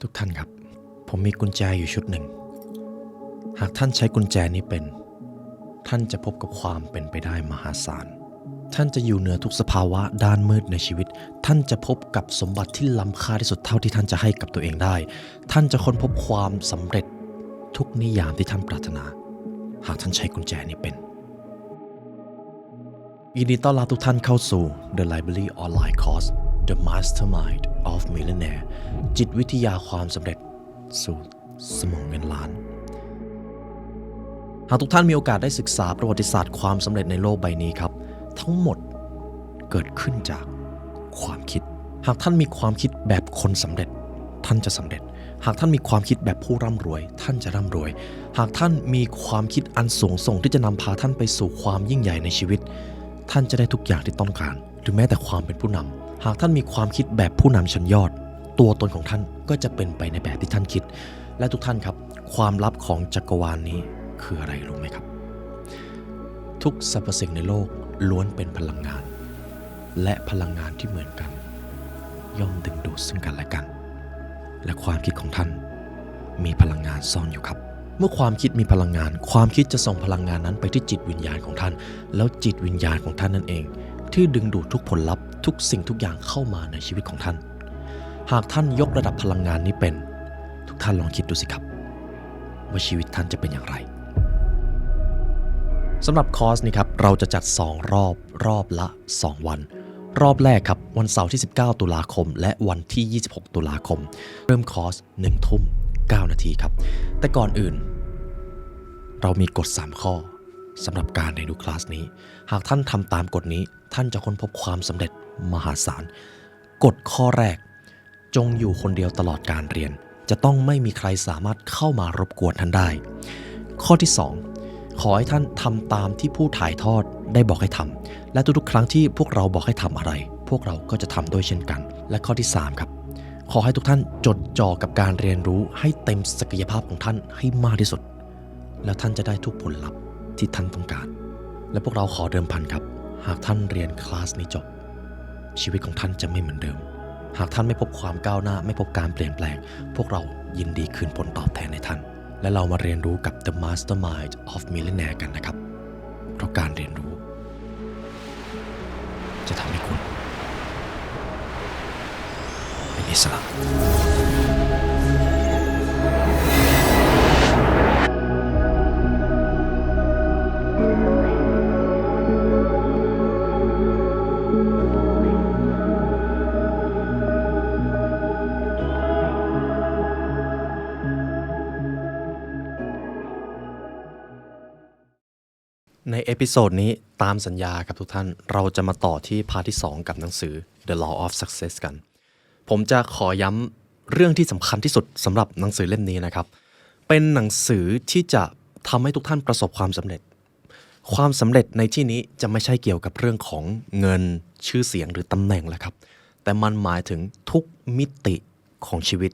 ทุกท่านครับผมมีกุญแจอยู่ชุดหนึ่งหากท่านใช้กุญแจนี้เป็นท่านจะพบกับความเป็นไปได้มหาศาลท่านจะอยู่เหนือทุกสภาวะด้านมืดในชีวิตท่านจะพบกับสมบัติที่ล้ำค่าที่สุดเท่าที่ท่านจะให้กับตัวเองได้ท่านจะค้นพบความสำเร็จทุกนิยามที่ท่านปรารถนาหากท่านใช้กุญแจนี้เป็นยินดีต้อนรับทุกท่านเข้าสู่ The Library Online Course The Mastermind of Millionaire จิตวิทยาความสำเร็จสู่สมองเงินล้านหากทุกท่านมีโอกาสได้ศึกษาประวัติศาสตร์ความสำเร็จในโลกใบนี้ครับทั้งหมดเกิดขึ้นจากความคิดหากท่านมีความคิดแบบคนสำเร็จท่านจะสำเร็จหากท่านมีความคิดแบบผู้ร่ำรวยท่านจะร่ำรวยหากท่านมีความคิดอันสูงส่งที่จะนำพาท่านไปสู่ความยิ่งใหญ่ในชีวิตท่านจะได้ทุกอย่างที่ต้องการหรือแม้แต่ความเป็นผู้นำหากท่านมีความคิดแบบผู้นำชั้นยอดตัวตนของท่านก็จะเป็นไปในแบบที่ท่านคิดและทุกท่านครับความลับของจักรวาลนี้คืออะไรรู้ไหมครับทุกสรรพสิ่งในโลกล้วนเป็นพลังงานและพลังงานที่เหมือนกันย่อมดึงดูดซึ่งกันและกันและความคิดของท่านมีพลังงานซ่อนอยู่ครับเมื่อความคิดมีพลังงานความคิดจะส่งพลังงานนั้นไปที่จิตวิญญาณของท่านแล้วจิตวิญญาณของท่านนั่นเองที่ดึงดูดทุกผลลัพธ์ทุกสิ่งทุกอย่างเข้ามาในชีวิตของท่านหากท่านยกระดับพลังงานนี้เป็นทุกท่านลองคิดดูสิครับว่าชีวิตท่านจะเป็นอย่างไรสำหรับคอร์สนี้ครับเราจะจัด2รอบละ2วันรอบแรกครับวันเสาร์ที่19ตุลาคมและวันที่26ตุลาคมเริ่มคอร์ส 19:09 นาทีครับแต่ก่อนอื่นเรามีกฎ3ข้อสำหรับการเรียนรู้คลาสนี้หากท่านทำตามกฎนี้ท่านจะค้นพบความสำเร็จมหาศาลกฎข้อแรกจงอยู่คนเดียวตลอดการเรียนจะต้องไม่มีใครสามารถเข้ามารบกวนท่านได้ข้อที่2ขอให้ท่านทำตามที่ผู้ถ่ายทอดได้บอกให้ทำและทุกๆครั้งที่พวกเราบอกให้ทำอะไรพวกเราก็จะทำด้วยเช่นกันและข้อที่3ครับขอให้ทุกท่านจดจ่อกับการเรียนรู้ให้เต็มศักยภาพของท่านให้มากที่สุดแล้วท่านจะได้ทุกผลลัพธ์ที่ท่านต้องการและพวกเราขอเดิมพันครับหากท่านเรียนคลาสนี้จบชีวิตของท่านจะไม่เหมือนเดิมหากท่านไม่พบความก้าวหน้าไม่พบการเปลี่ยนแปลงพวกเรายินดีคืนผลตอบแทนให้ท่านและเรามาเรียนรู้กับ The Mastermind of Millionaire กันนะครับเพราะการเรียนรู้จะทำให้คุณเป็นอิสระในเอพิโซดนี้ตามสัญญาครับทุกท่านเราจะมาต่อที่พาร์ทที่2กับหนังสือ The Law of Success กันผมจะขอย้ำเรื่องที่สำคัญที่สุดสำหรับหนังสือเล่มนี้นะครับเป็นหนังสือที่จะทำให้ทุกท่านประสบความสำเร็จความสำเร็จในที่นี้จะไม่ใช่เกี่ยวกับเรื่องของเงินชื่อเสียงหรือตำแหน่งแล้วครับแต่มันหมายถึงทุกมิติของชีวิต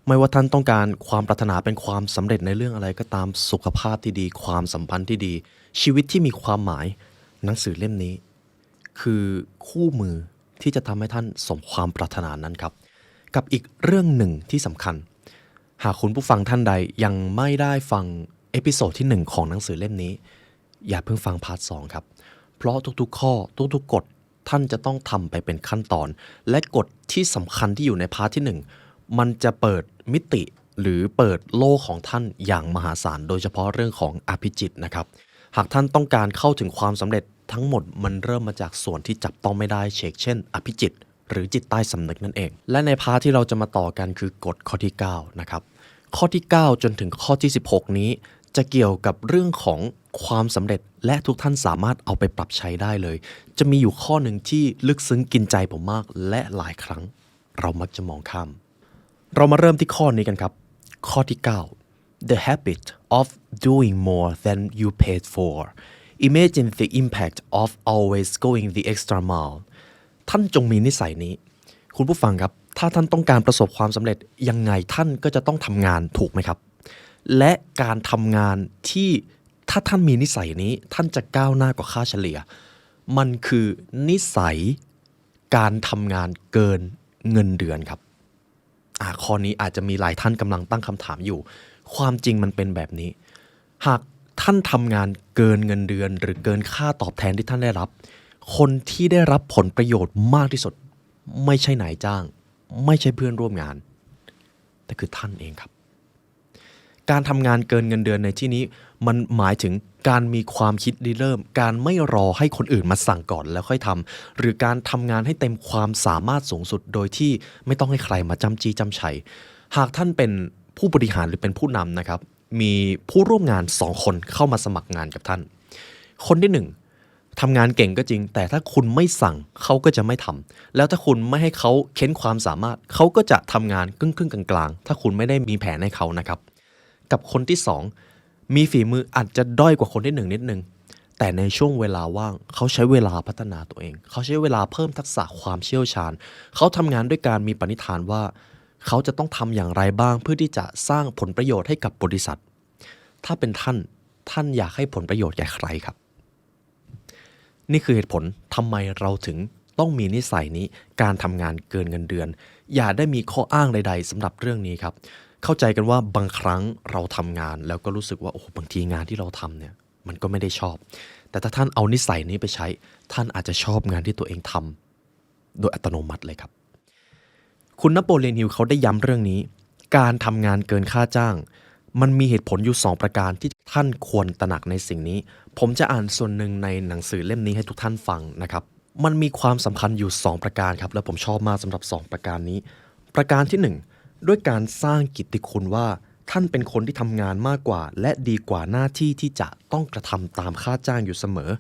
ไม่ว่าท่านต้องการความปรารถนาเป็นความสำเร็จในเรื่องอะไรก็ตามสุขภาพที่ดีความสัมพันธ์ที่ดีชีวิตที่มีความหมายหนังสือเล่มนี้คือคู่มือที่จะทำให้ท่านสมความปรารถนานั้นครับกับอีกเรื่องหนึ่งที่สำคัญหากคุณผู้ฟังท่านใดยังไม่ได้ฟังเอพิโซดที่1ของหนังสือเล่มนี้อย่าเพิ่งฟังพาร์ท2ครับเพราะทุกๆข้อทุกๆกฎท่านจะต้องทำไปเป็นขั้นตอนและกฎที่สำคัญที่อยู่ในพาร์ทที่1มันจะเปิดมิติหรือเปิดโลกของท่านอย่างมหาศาลโดยเฉพาะเรื่องของอภิจิตนะครับหากท่านต้องการเข้าถึงความสำเร็จทั้งหมดมันเริ่มมาจากส่วนที่จับต้องไม่ได้เช่นอภิจิตหรือจิตใต้สำนึกนั่นเองและในพาร์ทที่เราจะมาต่อกันคือกฎข้อที่9นะครับข้อที่9จนถึงข้อที่16นี้จะเกี่ยวกับเรื่องของความสำเร็จและทุกท่านสามารถเอาไปปรับใช้ได้เลยจะมีอยู่ข้อหนึ่งที่ลึกซึ้งกินใจผมมากและหลายครั้งเรามักจะมองข้ามเรามาเริ่มที่ข้อนี้กันครับข้อที่9 The habit of doing more than you paid for Imagine the impact of always going the extra mile ท่านจงมีนิสัยนี้คุณผู้ฟังครับถ้าท่านต้องการประสบความสำเร็จยังไงท่านก็จะต้องทำงานถูกไหมครับและการทำงานที่ถ้าท่านมีนิสัยนี้ท่านจะก้าวหน้ากว่าค่าเฉลี่ยมันคือนิสัยการทำงานเกินเงินเดือนครับ ข้อนี้อาจจะมีหลายท่านกำลังตั้งคำถามอยู่ความจริงมันเป็นแบบนี้หากท่านทำงานเกินเงินเดือนหรือเกินค่าตอบแทนที่ท่านได้รับคนที่ได้รับผลประโยชน์มากที่สุดไม่ใช่นายจ้างไม่ใช่เพื่อนร่วมงานแต่คือท่านเองครับการทำงานเกินเงินเดือนในที่นี้มันหมายถึงการมีความคิดริเริ่มการไม่รอให้คนอื่นมาสั่งก่อนแล้วค่อยทำหรือการทำงานให้เต็มความสามารถสูงสุดโดยที่ไม่ต้องให้ใครมาจ้ำจี้จ้ำชัยหากท่านเป็นผู้บริหารหรือเป็นผู้นำนะครับมีผู้ร่วมงาน2คนเข้ามาสมัครงานกับท่านคนที่1ทำงานเก่งก็จริงแต่ถ้าคุณไม่สั่งเขาก็จะไม่ทำแล้วถ้าคุณไม่ให้เขาเค้นความสามารถเขาก็จะทำงานครึ่งกลางๆถ้าคุณไม่ได้มีแผนให้เขานะครับกับคนที่2มีฝีมืออาจจะด้อยกว่าคนที่1นิดนึงแต่ในช่วงเวลาว่างเขาใช้เวลาพัฒนาตัวเองเขาใช้เวลาเพิ่มทักษะความเชี่ยวชาญเขาทำงานด้วยการมีปณิธานว่าเขาจะต้องทำอย่างไรบ้างเพื่อที่จะสร้างผลประโยชน์ให้กับบริษัทถ้าเป็นท่านอยากให้ผลประโยชน์แก่ใครครับนี่คือเหตุผลทำไมเราถึงต้องมีนิสัยนี้การทำงานเกินเงินเดือนอย่าได้มีข้ออ้างใดๆสำหรับเรื่องนี้ครับเข้าใจกันว่าบางครั้งเราทำงานแล้วก็รู้สึกว่าโอ้บางทีงานที่เราทำเนี่ยมันก็ไม่ได้ชอบแต่ถ้าท่านเอานิสัยนี้ไปใช้ท่านอาจจะชอบงานที่ตัวเองทำโดยอัตโนมัติเลยครับคุณนโปเลียนฮิลเขาได้ย้ำเรื่องนี้การทำงานเกินค่าจ้างมันมีเหตุผลอยู่2ประการที่ท่านควรตระหนักในสิ่งนี้ผมจะอ่านส่วนหนึ่งในหนังสือเล่มนี้ให้ทุกท่านฟังนะครับมันมีความสำคัญอยู่2ประการครับและผมชอบมากสำหรับ2ประการนี้ประการที่1ด้วยการสร้างกิตติคุณว่าท่านเป็นคนที่ทำงานมากกว่าและดีกว่าหน้าที่ที่จะต้องกระทำตามค่าจ้างอยู่เสมอ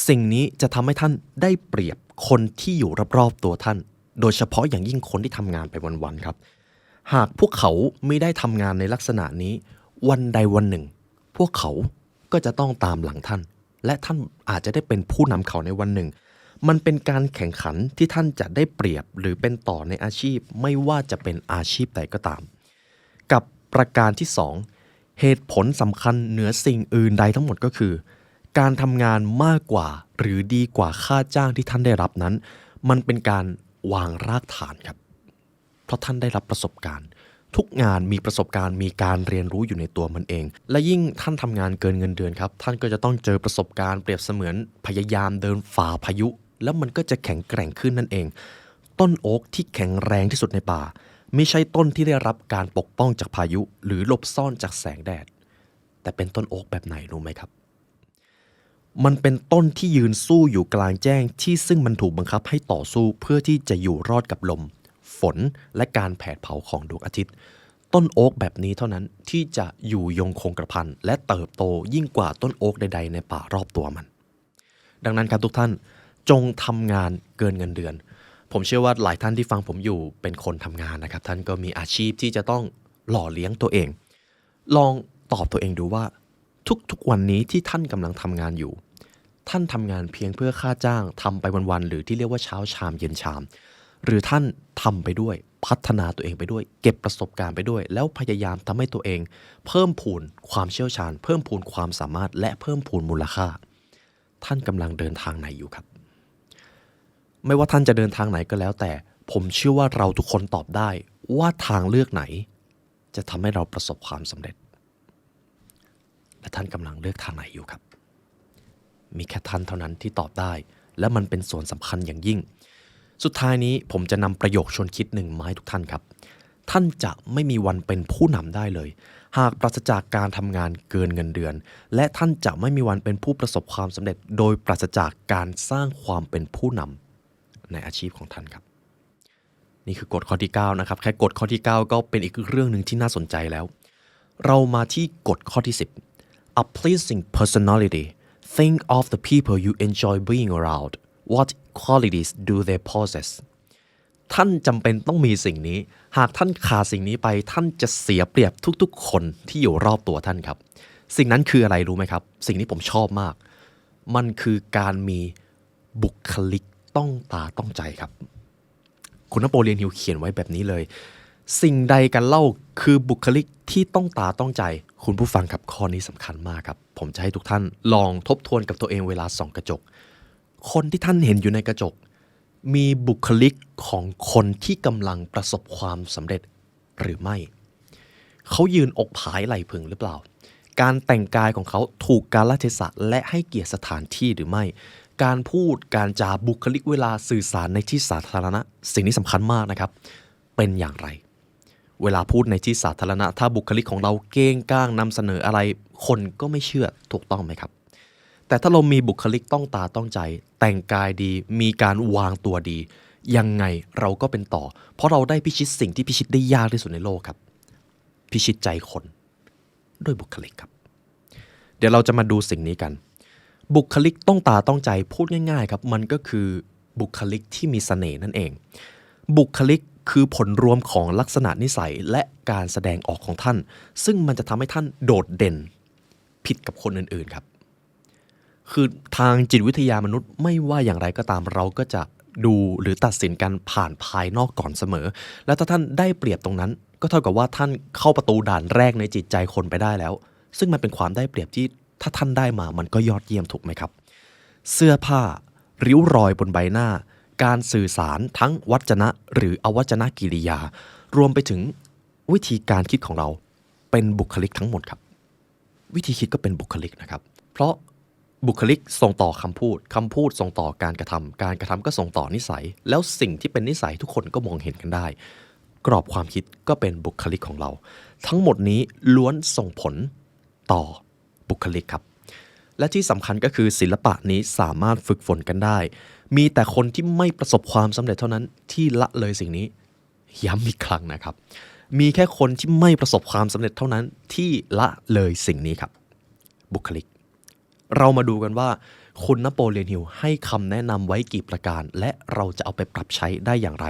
สิ่งนี้จะทำให้ท่านได้เปรียบคนที่อยู่รอบๆตัวท่านโดยเฉพาะอย่างยิ่งคนที่ทำงานไปวันๆครับหากพวกเขาไม่ได้ทำงานในลักษณะนี้วันใดวันหนึ่งพวกเขาก็จะต้องตามหลังท่านและท่านอาจจะได้เป็นผู้นำเขาในวันหนึ่งมันเป็นการแข่งขันที่ท่านจะได้เปรียบหรือเป็นต่อในอาชีพไม่ว่าจะเป็นอาชีพใดก็ตามกับประการที่2เหตุผลสำคัญเหนือสิ่งอื่นใดทั้งหมดก็คือการทำงานมากกว่าหรือดีกว่าค่าจ้างที่ท่านได้รับนั้นมันเป็นการวางรากฐานครับเพราะท่านได้รับประสบการณ์ทุกงานมีประสบการณ์มีการเรียนรู้อยู่ในตัวมันเองและยิ่งท่านทำงานเกินเงินเดือนครับท่านก็จะต้องเจอประสบการณ์เปรียบเสมือนพยายามเดินฝ่าพายุแล้วมันก็จะแข็งแกร่งขึ้นนั่นเองต้นโอ๊กที่แข็งแรงที่สุดในป่าไม่ใช่ต้นที่ได้รับการปกป้องจากพายุหรือหลบซ่อนจากแสงแดดแต่เป็นต้นโอ๊กแบบไหนรู้ไหมครับมันเป็นต้นที่ยืนสู้อยู่กลางแจ้งที่ซึ่งมันถูกบังคับให้ต่อสู้เพื่อที่จะอยู่รอดกับลมฝนและการแผดเผาของดวงอาทิตย์ต้นโอ๊กแบบนี้เท่านั้นที่จะอยู่ยงคงกระพันและเติบโตยิ่งกว่าต้นโอ๊กใดๆในป่ารอบตัวมันดังนั้นครับทุกท่านจงทำงานเกินเงินเดือนผมเชื่อว่าหลายท่านที่ฟังผมอยู่เป็นคนทำงานนะครับท่านก็มีอาชีพที่จะต้องหล่อเลี้ยงตัวเองลองตอบตัวเองดูว่าทุกๆวันนี้ที่ท่านกำลังทำงานอยู่ท่านทำงานเพียงเพื่อค่าจ้างทำไปวันๆหรือที่เรียกว่าเช้าชามเย็นชามหรือท่านทำไปด้วยพัฒนาตัวเองไปด้วยเก็บประสบการณ์ไปด้วยแล้วพยายามทำให้ตัวเองเพิ่มพูนความเชี่ยวชาญเพิ่มพูนความสามารถและเพิ่มพูนมูลค่าท่านกำลังเดินทางไหนอยู่ครับไม่ว่าท่านจะเดินทางไหนก็แล้วแต่ผมเชื่อว่าเราทุกคนตอบได้ว่าทางเลือกไหนจะทำให้เราประสบความสำเร็จและท่านกำลังเลือกทางไหนอยู่ครับมีแค่ท่านเท่านั้นที่ตอบได้และมันเป็นส่วนสำคัญอย่างยิ่งสุดท้ายนี้ผมจะนำประโยคชวนคิดหนึ่งมาให้ทุกท่านครับท่านจะไม่มีวันเป็นผู้นำได้เลยหากปราศจากการทำงานเกินเงินเดือนและท่านจะไม่มีวันเป็นผู้ประสบความสำเร็จโดยปราศจากการสร้างความเป็นผู้นำในอาชีพของท่านครับนี่คือกฎข้อที่9นะครับแค่กฎข้อที่9ก็เป็นอีกเรื่องหนึ่งที่น่าสนใจแล้วเรามาที่กฎข้อที่10 A pleasing personality think of the people you enjoy being around what qualities do they possess ท่านจำเป็นต้องมีสิ่งนี้หากท่านขาดสิ่งนี้ไปท่านจะเสียเปรียบทุกๆคนที่อยู่รอบตัวท่านครับสิ่งนั้นคืออะไรรู้ไหมครับสิ่งนี้ผมชอบมากมันคือการมีบุคลิกต้องตาต้องใจครับคุณนโปเลียนฮิลเขียนไว้แบบนี้เลยสิ่งใดกันเล่าคือบุคลิกที่ต้องตาต้องใจคุณผู้ฟังครับข้อนี้สำคัญมากครับผมจะให้ทุกท่านลองทบทวนกับตัวเองเวลาส่องกระจกคนที่ท่านเห็นอยู่ในกระจกมีบุคลิกของคนที่กำลังประสบความสำเร็จ หรือไม่เขายืนอกผายไหล่พึงหรือเปล่าการแต่งกายของเขาถูกกาลเทศะและให้เกียรติสถานที่หรือไม่การพูดการจาบุคลิกเวลาสื่อสารในที่สาธารณะสิ่งนี้สำคัญมากนะครับเป็นอย่างไรเวลาพูดในที่สาธารณะถ้าบุคลิกของเราเก้งก้างนำเสนออะไรคนก็ไม่เชื่อถูกต้องไหมครับแต่ถ้าเรามีบุคลิกต้องตาต้องใจแต่งกายดีมีการวางตัวดียังไงเราก็เป็นต่อเพราะเราได้พิชิตสิ่งที่พิชิตได้ยากที่สุดในโลกครับพิชิตใจคนด้วยบุคลิกครับเดี๋ยวเราจะมาดูสิ่งนี้กันบุคลิกต้องตาต้องใจพูดง่ายๆครับมันก็คือบุคลิกที่มีเสน่ห์นั่นเองบุคลิกคือผลรวมของลักษณะนิสัยและการแสดงออกของท่านซึ่งมันจะทำให้ท่านโดดเด่นผิดกับคนอื่นๆครับคือทางจิตวิทยามนุษย์ไม่ว่าอย่างไรก็ตามเราก็จะดูหรือตัดสินกันผ่านภายนอกก่อนเสมอแล้วถ้าท่านได้เปรียบตรงนั้นก็เท่ากับว่าท่านเข้าประตูด่านแรกในจิตใจคนไปได้แล้วซึ่งมันเป็นความได้เปรียบที่ถ้าท่านได้มามันก็ยอดเยี่ยมถูกไหมครับเสื้อผ้าริ้วรอยบนใบหน้าการสื่อสารทั้งวจนะหรืออวจนะกิริยารวมไปถึงวิธีการคิดของเราเป็นบุคลิกทั้งหมดครับวิธีคิดก็เป็นบุคลิกนะครับเพราะบุคลิกส่งต่อคำพูดคำพูดส่งต่อการกระทำการกระทำก็ส่งต่อนิสัยแล้วสิ่งที่เป็นนิสัยทุกคนก็มองเห็นกันได้กรอบความคิดก็เป็นบุคลิกของเราทั้งหมดนี้ล้วนส่งผลต่อบุคลิกครับและที่สำคัญก็คือศิลปะนี้สามารถฝึกฝนกันได้มีแต่คนที่ไม่ประสบความสำเร็จเท่านั้นที่ละเลยสิ่งนี้ย้ำอีกครั้งนะครับมีแค่คนที่ไม่ประสบความสำเร็จเท่านั้นที่ละเลยสิ่งนี้ครับบุคลิกเรามาดูกันว่าคุณนโปเลียนฮิลให้คำแนะนำไว้กี่ประการและเราจะเอาไปปรับใช้ได้อย่างไร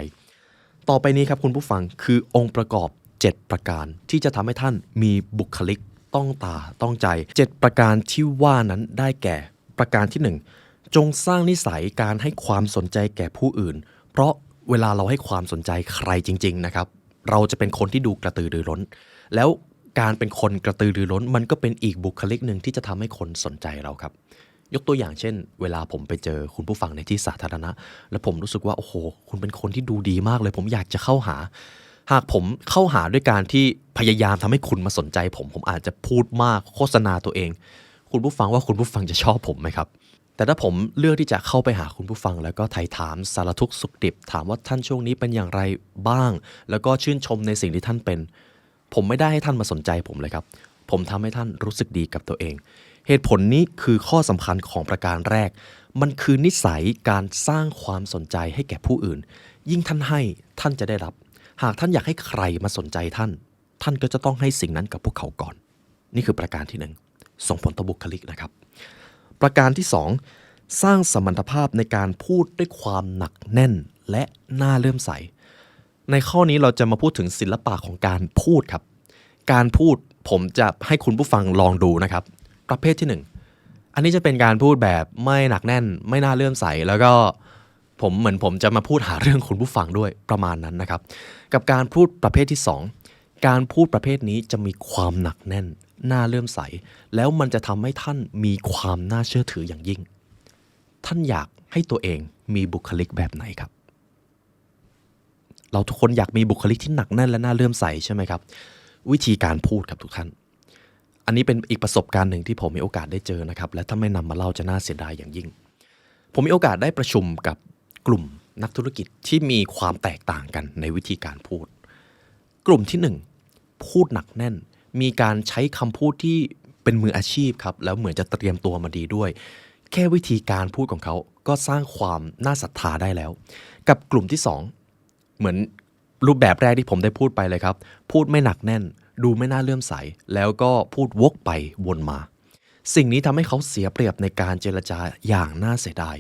ต่อไปนี้ครับคุณผู้ฟังคือองค์ประกอบ7ประการที่จะทำให้ท่านมีบุคลิกต้องตาต้องใจ7ประการที่ว่านั้นได้แก่ประการที่1จงสร้างนิสัยการให้ความสนใจแก่ผู้อื่นเพราะเวลาเราให้ความสนใจใครจริงๆนะครับเราจะเป็นคนที่ดูกระตือรือร้นแล้วการเป็นคนกระตือรือร้นมันก็เป็นอีกบุคลิกหนึ่งที่จะทำให้คนสนใจเราครับยกตัวอย่างเช่นเวลาผมไปเจอคุณผู้ฟังในที่สาธารณะแล้วผมรู้สึกว่าโอ้โหคุณเป็นคนที่ดูดีมากเลยผมอยากจะเข้าหาหากผมเข้าหาด้วยการที่พยายามทำให้คุณมาสนใจผมอาจจะพูดมากโฆษณาตัวเองคุณผู้ฟังว่าคุณผู้ฟังจะชอบผมไหมครับแต่ถ้าผมเลือกที่จะเข้าไปหาคุณผู้ฟังแล้วก็ไถ่ถามสารทุกข์สุขดิบถามว่าท่านช่วงนี้เป็นอย่างไรบ้างแล้วก็ชื่นชมในสิ่งที่ท่านเป็นผมไม่ได้ให้ท่านมาสนใจผมเลยครับผมทำให้ท่านรู้สึกดีกับตัวเองเหตุผลนี้คือข้อสำคัญของประการแรกมันคือนิสัยการสร้างความสนใจให้แก่ผู้อื่นยิ่งท่านให้ท่านจะได้รับหากท่านอยากให้ใครมาสนใจท่านท่านก็จะต้องให้สิ่งนั้นกับพวกเขาก่อนนี่คือประการที่1ส่งผลต่อบุคลิกนะครับประการที่2สร้างสมรรถภาพในการพูดด้วยความหนักแน่นและน่าเลื่อมใสในข้อนี้เราจะมาพูดถึงศิลปะของการพูดครับการพูดผมจะให้คุณผู้ฟังลองดูนะครับประเภทที่1อันนี้จะเป็นการพูดแบบไม่หนักแน่นไม่น่าเลื่อมใสแล้วก็ผมจะมาพูดหาเรื่องคุณผู้ฟังด้วยประมาณนั้นนะครับกับการพูดประเภทที่2การพูดประเภทนี้จะมีความหนักแน่นน่าเลื่อมใสแล้วมันจะทำให้ท่านมีความน่าเชื่อถืออย่างยิ่งท่านอยากให้ตัวเองมีบุคลิกแบบไหนครับเราทุกคนอยากมีบุคลิกที่หนักแน่นและน่าเลื่อมใสใช่ไหมครับวิธีการพูดครับทุกท่านอันนี้เป็นอีกประสบการณ์หนึ่งที่ผมมีโอกาสได้เจอนะครับและถ้าไม่นำมาเล่าจะน่าเสียดายอย่างยิ่งผมมีโอกาสได้ประชุมกับกลุ่มนักธุรกิจที่มีความแตกต่างกันในวิธีการพูดกลุ่มที่1พูดหนักแน่นมีการใช้คำพูดที่เป็นมืออาชีพครับแล้วเหมือนจะเตรียมตัวมาดีด้วยแค่วิธีการพูดของเขาก็สร้างความน่าศรัทธาได้แล้วกับกลุ่มที่2เหมือนรูปแบบแรกที่ผมได้พูดไปเลยครับพูดไม่หนักแน่นดูไม่น่าเลื่อมใสแล้วก็พูดวกไปวนมาสิ่งนี้ทำให้เขาเสียเปรียบในการเจรจาอย่างน่าเสียดาย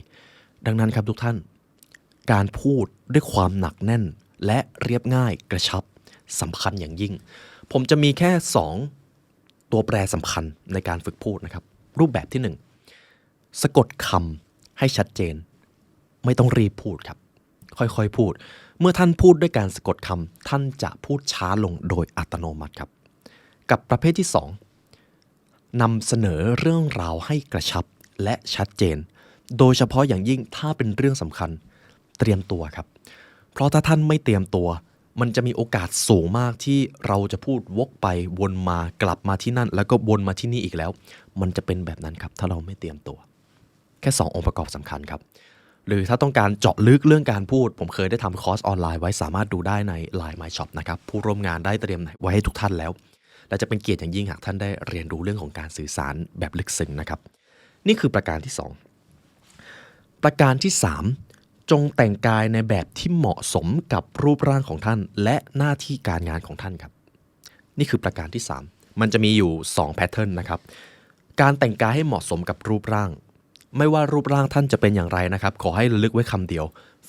ดังนั้นครับทุกท่านการพูดด้วยความหนักแน่นและเรียบง่ายกระชับสำคัญอย่างยิ่งผมจะมีแค่2ตัวแปรสำคัญในการฝึกพูดนะครับรูปแบบที่1สะกดคำให้ชัดเจนไม่ต้องรีบพูดครับค่อยๆพูดเมื่อท่านพูดด้วยการสะกดคำท่านจะพูดช้าลงโดยอัตโนมัติครับกับประเภทที่2นำเสนอเรื่องราวให้กระชับและชัดเจนโดยเฉพาะอย่างยิ่งถ้าเป็นเรื่องสำคัญเตรียมตัวครับเพราะถ้าท่านไม่เตรียมตัว มันจะมีโอกาสสูงมากที่เราจะพูดวกไปวนมากลับมาที่นั่นแล้วก็วนมาที่นี่อีกแล้วมันจะเป็นแบบนั้นครับถ้าเราไม่เตรียมตัวแค่2องค์ประกอบสำคัญครับหรือถ้าต้องการเจาะลึกเรื่องการพูดผมเคยได้ทำคอร์สออนไลน์ไว้สามารถดูได้ใน Line My Shop นะครับผู้ร่วมงานได้เตรียมไว้ให้ทุกท่านแล้วและจะเป็นเกียรติอย่างยิ่งหากท่านได้เรียนรู้เรื่องของการสื่อสารแบบลึกซึ้งนะครับนี่คือประการที่2ประการที่3จงแต่งกายในแบบที่เหมาะสมกับรูปร่างของท่านและหน้าที่การงานของท่านครับนี่คือประการที่3มันจะมีอยู่2แพทเทิร์นนะครับการแต่งกายให้เหมาะสมกับรูปร่างไม่ว่ารูปร่างท่านจะเป็นอย่างไรนะครับขอให้ระลึกไว้คำเดียว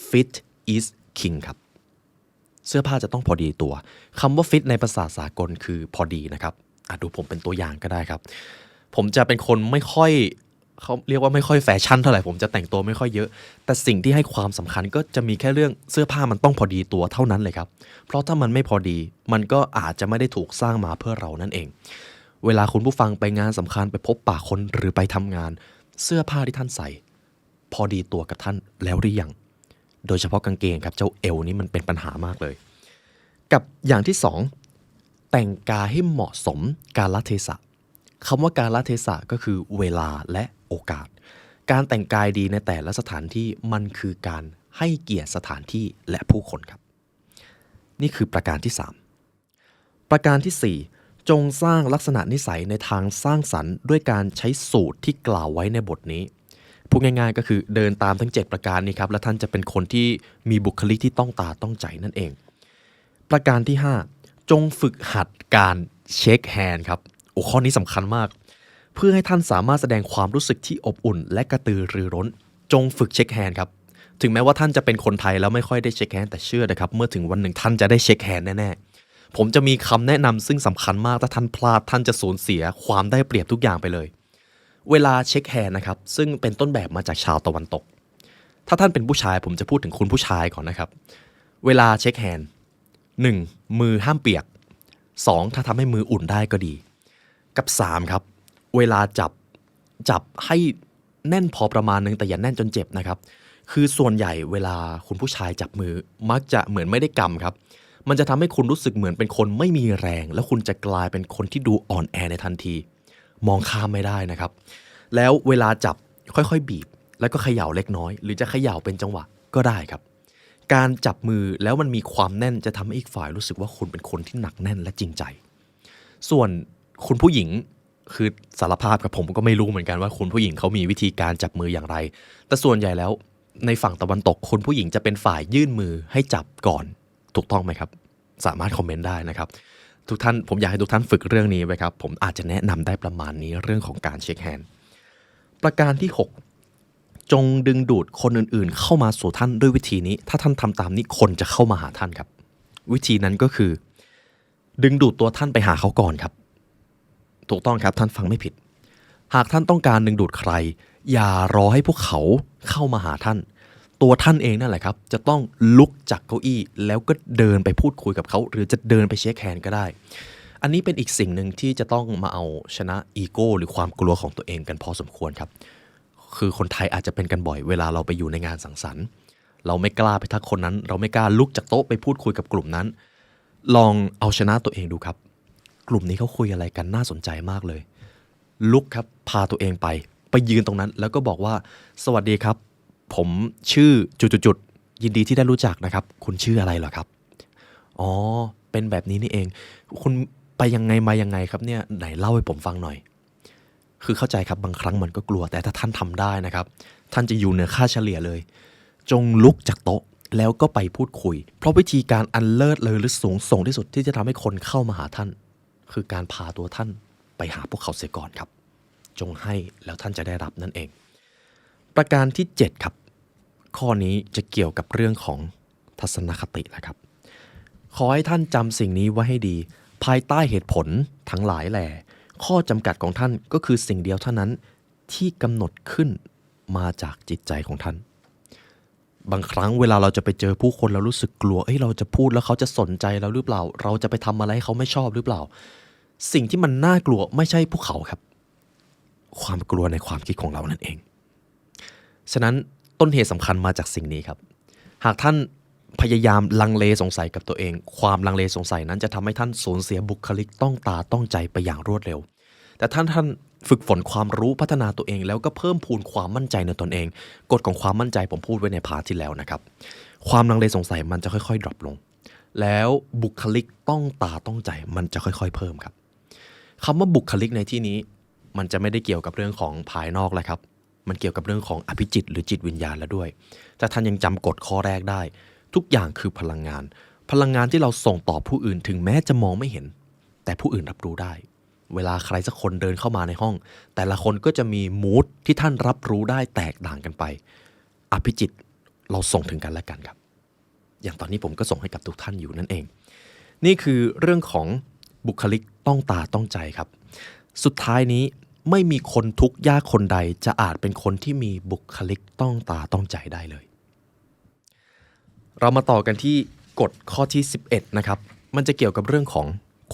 fit is king ครับเสื้อผ้าจะต้องพอดีตัวคำว่า fit ในภาษาสากลคือพอดีนะครับดูผมเป็นตัวอย่างก็ได้ครับผมจะเป็นคนไม่ค่อยเขาเรียกว่าไม่ค่อยแฟชั่นเท่าไหร่ผมจะแต่งตัวไม่ค่อยเยอะแต่สิ่งที่ให้ความสำคัญก็จะมีแค่เรื่องเสื้อผ้ามันต้องพอดีตัวเท่านั้นเลยครับเพราะถ้ามันไม่พอดีมันก็อาจจะไม่ได้ถูกสร้างมาเพื่อเรานั่นเองเวลาคุณผู้ฟังไปงานสำคัญไปพบปะคนหรือไปทำงานเสื้อผ้าที่ท่านใส่พอดีตัวกับท่านแล้วหรือยังโดยเฉพาะกางเกงครับเจ้าเอวนี้มันเป็นปัญหามากเลยกับอย่างที่2แต่งกายให้เหมาะสมกาลเทศะคำว่ากาลเทศะก็คือเวลาและโอกาสการแต่งกายดีในแต่ละสถานที่มันคือการให้เกียรติสถานที่และผู้คนครับนี่คือประการที่3ประการที่4จงสร้างลักษณะนิสัยในทางสร้างสรรค์ด้วยการใช้สูตรที่กล่าวไว้ในบทนี้พูดง่ายๆก็คือเดินตามทั้ง7ประการนี้ครับและท่านจะเป็นคนที่มีบุคลิกที่ต้องตาต้องใจนั่นเองประการที่5จงฝึกหัดการเช็คแฮนด์ครับข้อนี้สำคัญมากเพื่อให้ท่านสามารถแสดงความรู้สึกที่อบอุ่นและกระตือรือร้นจงฝึกเช็คแฮนด์ครับถึงแม้ว่าท่านจะเป็นคนไทยแล้วไม่ค่อยได้เช็คแฮนด์แต่เชื่อนะครับเมื่อถึงวันหนึ่งท่านจะได้เช็คแฮนด์แน่ๆผมจะมีคำแนะนำซึ่งสำคัญมากถ้าท่านพลาดท่านจะสูญเสียความได้เปรียบทุกอย่างไปเลยเวลาเช็คแฮนด์นะครับซึ่งเป็นต้นแบบมาจากชาวตะวันตกถ้าท่านเป็นผู้ชายผมจะพูดถึงคุณผู้ชายก่อนนะครับเวลาเช็คแฮนด์1มือห้ามเปียก2ถ้าทำให้มืออุ่นได้ก็ดีกับ3ครับเวลาจับให้แน่นพอประมาณนึงแต่อย่าแน่นจนเจ็บนะครับคือส่วนใหญ่เวลาคุณผู้ชายจับมือมักจะเหมือนไม่ได้กำครับมันจะทำให้คุณรู้สึกเหมือนเป็นคนไม่มีแรงแล้วคุณจะกลายเป็นคนที่ดูอ่อนแอในทันทีมองข้ามไม่ได้นะครับแล้วเวลาจับค่อยๆบีบแล้วก็เขย่าเล็กน้อยหรือจะเขย่าเป็นจังหวะก็ได้ครับการจับมือแล้วมันมีความแน่นจะทำให้อีกฝ่ายรู้สึกว่าคุณเป็นคนที่หนักแน่นและจริงใจส่วนคุณผู้หญิงคือสารภาพกับผมก็ไม่รู้เหมือนกันว่าคุณผู้หญิงเขามีวิธีการจับมืออย่างไรแต่ส่วนใหญ่แล้วในฝั่งตะวันตกคุณผู้หญิงจะเป็นฝ่ายยื่นมือให้จับก่อนถูกต้องไหมครับสามารถคอมเมนต์ได้นะครับทุกท่านผมอยากให้ทุกท่านฝึกเรื่องนี้ไว้ครับผมอาจจะแนะนำได้ประมาณนี้เรื่องของการเช็คแฮนด์ประการที่6จงดึงดูดคนอื่นๆเข้ามาสู่ท่านด้วยวิธีนี้ถ้าท่านทำตามนี้คนจะเข้ามาหาท่านครับวิธีนั้นก็คือดึงดูดตัวท่านไปหาเขาก่อนครับถูกต้องครับท่านฟังไม่ผิดหากท่านต้องการดึงดูดใครอย่ารอให้พวกเขาเข้ามาหาท่านตัวท่านเองนั่นแหละครับจะต้องลุกจากเก้าอี้แล้วก็เดินไปพูดคุยกับเขาหรือจะเดินไปเช็คแฮนด์ก็ได้อันนี้เป็นอีกสิ่งหนึ่งที่จะต้องมาเอาชนะอีโก้หรือความกลัวของตัวเองกันพอสมควรครับคือคนไทยอาจจะเป็นกันบ่อยเวลาเราไปอยู่ในงานสังสรรค์เราไม่กล้าไปทักคนนั้นเราไม่กล้าลุกจากโต๊ะไปพูดคุยกับกลุ่มนั้นลองเอาชนะตัวเองดูครับกลุ่มนี้เขาคุยอะไรกันน่าสนใจมากเลยลุกครับพาตัวเองไปยืนตรงนั้นแล้วก็บอกว่าสวัสดีครับผมชื่อจุดๆยินดีที่ได้รู้จักนะครับคุณชื่ออะไรเหรอครับอ๋อเป็นแบบนี้นี่เองคุณไปยังไงมายังไงครับเนี่ยไหนเล่าให้ผมฟังหน่อยคือเข้าใจครับบางครั้งมันก็กลัวแต่ถ้าท่านทำได้นะครับท่านจะอยู่เหนือค่าเฉลี่ยเลยจงลุกจากโต๊ะแล้วก็ไปพูดคุยเพราะวิธีการอันเลิศเลยหรือสูงส่งที่สุดที่จะทำให้คนเข้ามาหาท่านคือการพาตัวท่านไปหาพวกเขาเสียก่อนครับจงให้แล้วท่านจะได้รับนั่นเองประการที่7ครับข้อนี้จะเกี่ยวกับเรื่องของทัศนคติแหละครับขอให้ท่านจำสิ่งนี้ไว้ให้ดีภายใต้เหตุผลทั้งหลายแหล่ข้อจำกัดของท่านก็คือสิ่งเดียวเท่านั้นที่กำหนดขึ้นมาจากจิตใจของท่านบางครั้งเวลาเราจะไปเจอผู้คนเรารู้สึกกลัวเราจะพูดแล้วเขาจะสนใจเราหรือเปล่าเราจะไปทำอะไรให้เขาไม่ชอบหรือเปล่าสิ่งที่มันน่ากลัวไม่ใช่พวกเขาครับความกลัวในความคิดของเรานั่นเองฉะนั้นต้นเหตุสำคัญมาจากสิ่งนี้ครับหากท่าน พยายามลังเลสงสัยกับตัวเองความลังเลสงสัยนั้นจะทำให้ท่านสูญเสียบุคลิกต้องตาต้องใจไปอย่างรวดเร็วแต่ท่านฝึกฝนความรู้พัฒนาตัวเองแล้วก็เพิ่มพูนความมั่นใจในตนเองกฎของความมั่นใจผมพูดไว้ในพาร์ทที่แล้วนะครับความลังเลสงสัยมันจะค่อยๆดรอปลงแล้วบุคลิกต้องตาต้องใจมันจะค่อยๆเพิ่มครับคำว่าบุคลิกในที่นี้มันจะไม่ได้เกี่ยวกับเรื่องของภายนอกแล้วครับมันเกี่ยวกับเรื่องของอภิจิตหรือจิตวิญญาณแล้วด้วยแต่ท่านยังจำกฎข้อแรกได้ทุกอย่างคือพลังงานที่เราส่งต่อผู้อื่นถึงแม้จะมองไม่เห็นแต่ผู้อื่นรับรู้ได้เวลาใครสักคนเดินเข้ามาในห้องแต่ละคนก็จะมีมูดที่ท่านรับรู้ได้แตกต่างกันไปอภิจิตเราส่งถึงกันและกันครับอย่างตอนนี้ผมก็ส่งให้กับทุกท่านอยู่นั่นเองนี่คือเรื่องของบุคลิกต้องตาต้องใจครับสุดท้ายนี้ไม่มีคนทุกข์ยากคนใดจะอาจเป็นคนที่มีบุคลิกต้องตาต้องใจได้เลยเรามาต่อกันที่กฎข้อที่11นะครับมันจะเกี่ยวกับเรื่องของ